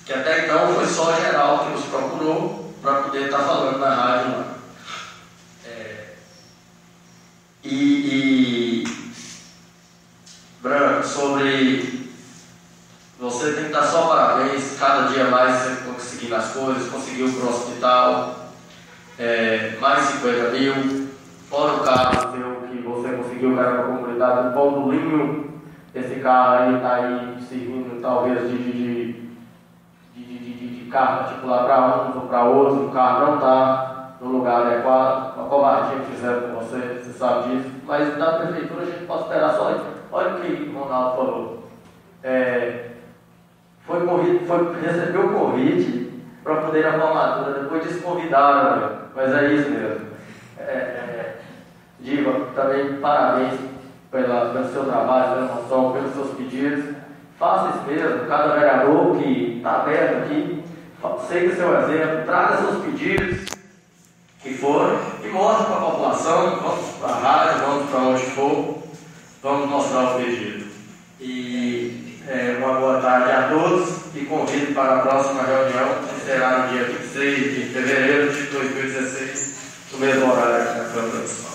que até então foi só geral que nos procurou para poder estar falando na rádio lá. Branco, sobre você tem que dar só parabéns, cada dia mais você conseguindo as coisas, conseguiu para o hospital, mais 50 mil, fora o carro que você conseguiu para a comunidade, o Pão do Linho, esse carro aí está aí servindo talvez de carro particular para uns ou para outros, o carro não está no lugar adequado, uma covardia que fizeram com você sabe disso, mas da prefeitura a gente pode esperar só isso. Olha o que o Ronaldo falou. Recebeu o convite para poder ir à formatura, depois desconvidaram, mas é isso mesmo. Diva, também parabéns pelo seu trabalho, pela emoção, pelos seus pedidos. Faça isso mesmo, cada vereador que está aberto aqui, segue seu exemplo, traga seus pedidos que forem e mostre para a população, vamos para a rádio, vamos para onde for, vamos mostrar o pedido. Uma boa tarde a todos e convido para a próxima reunião, que será no dia 26 de fevereiro de 2016, no mesmo horário aqui na Câmara.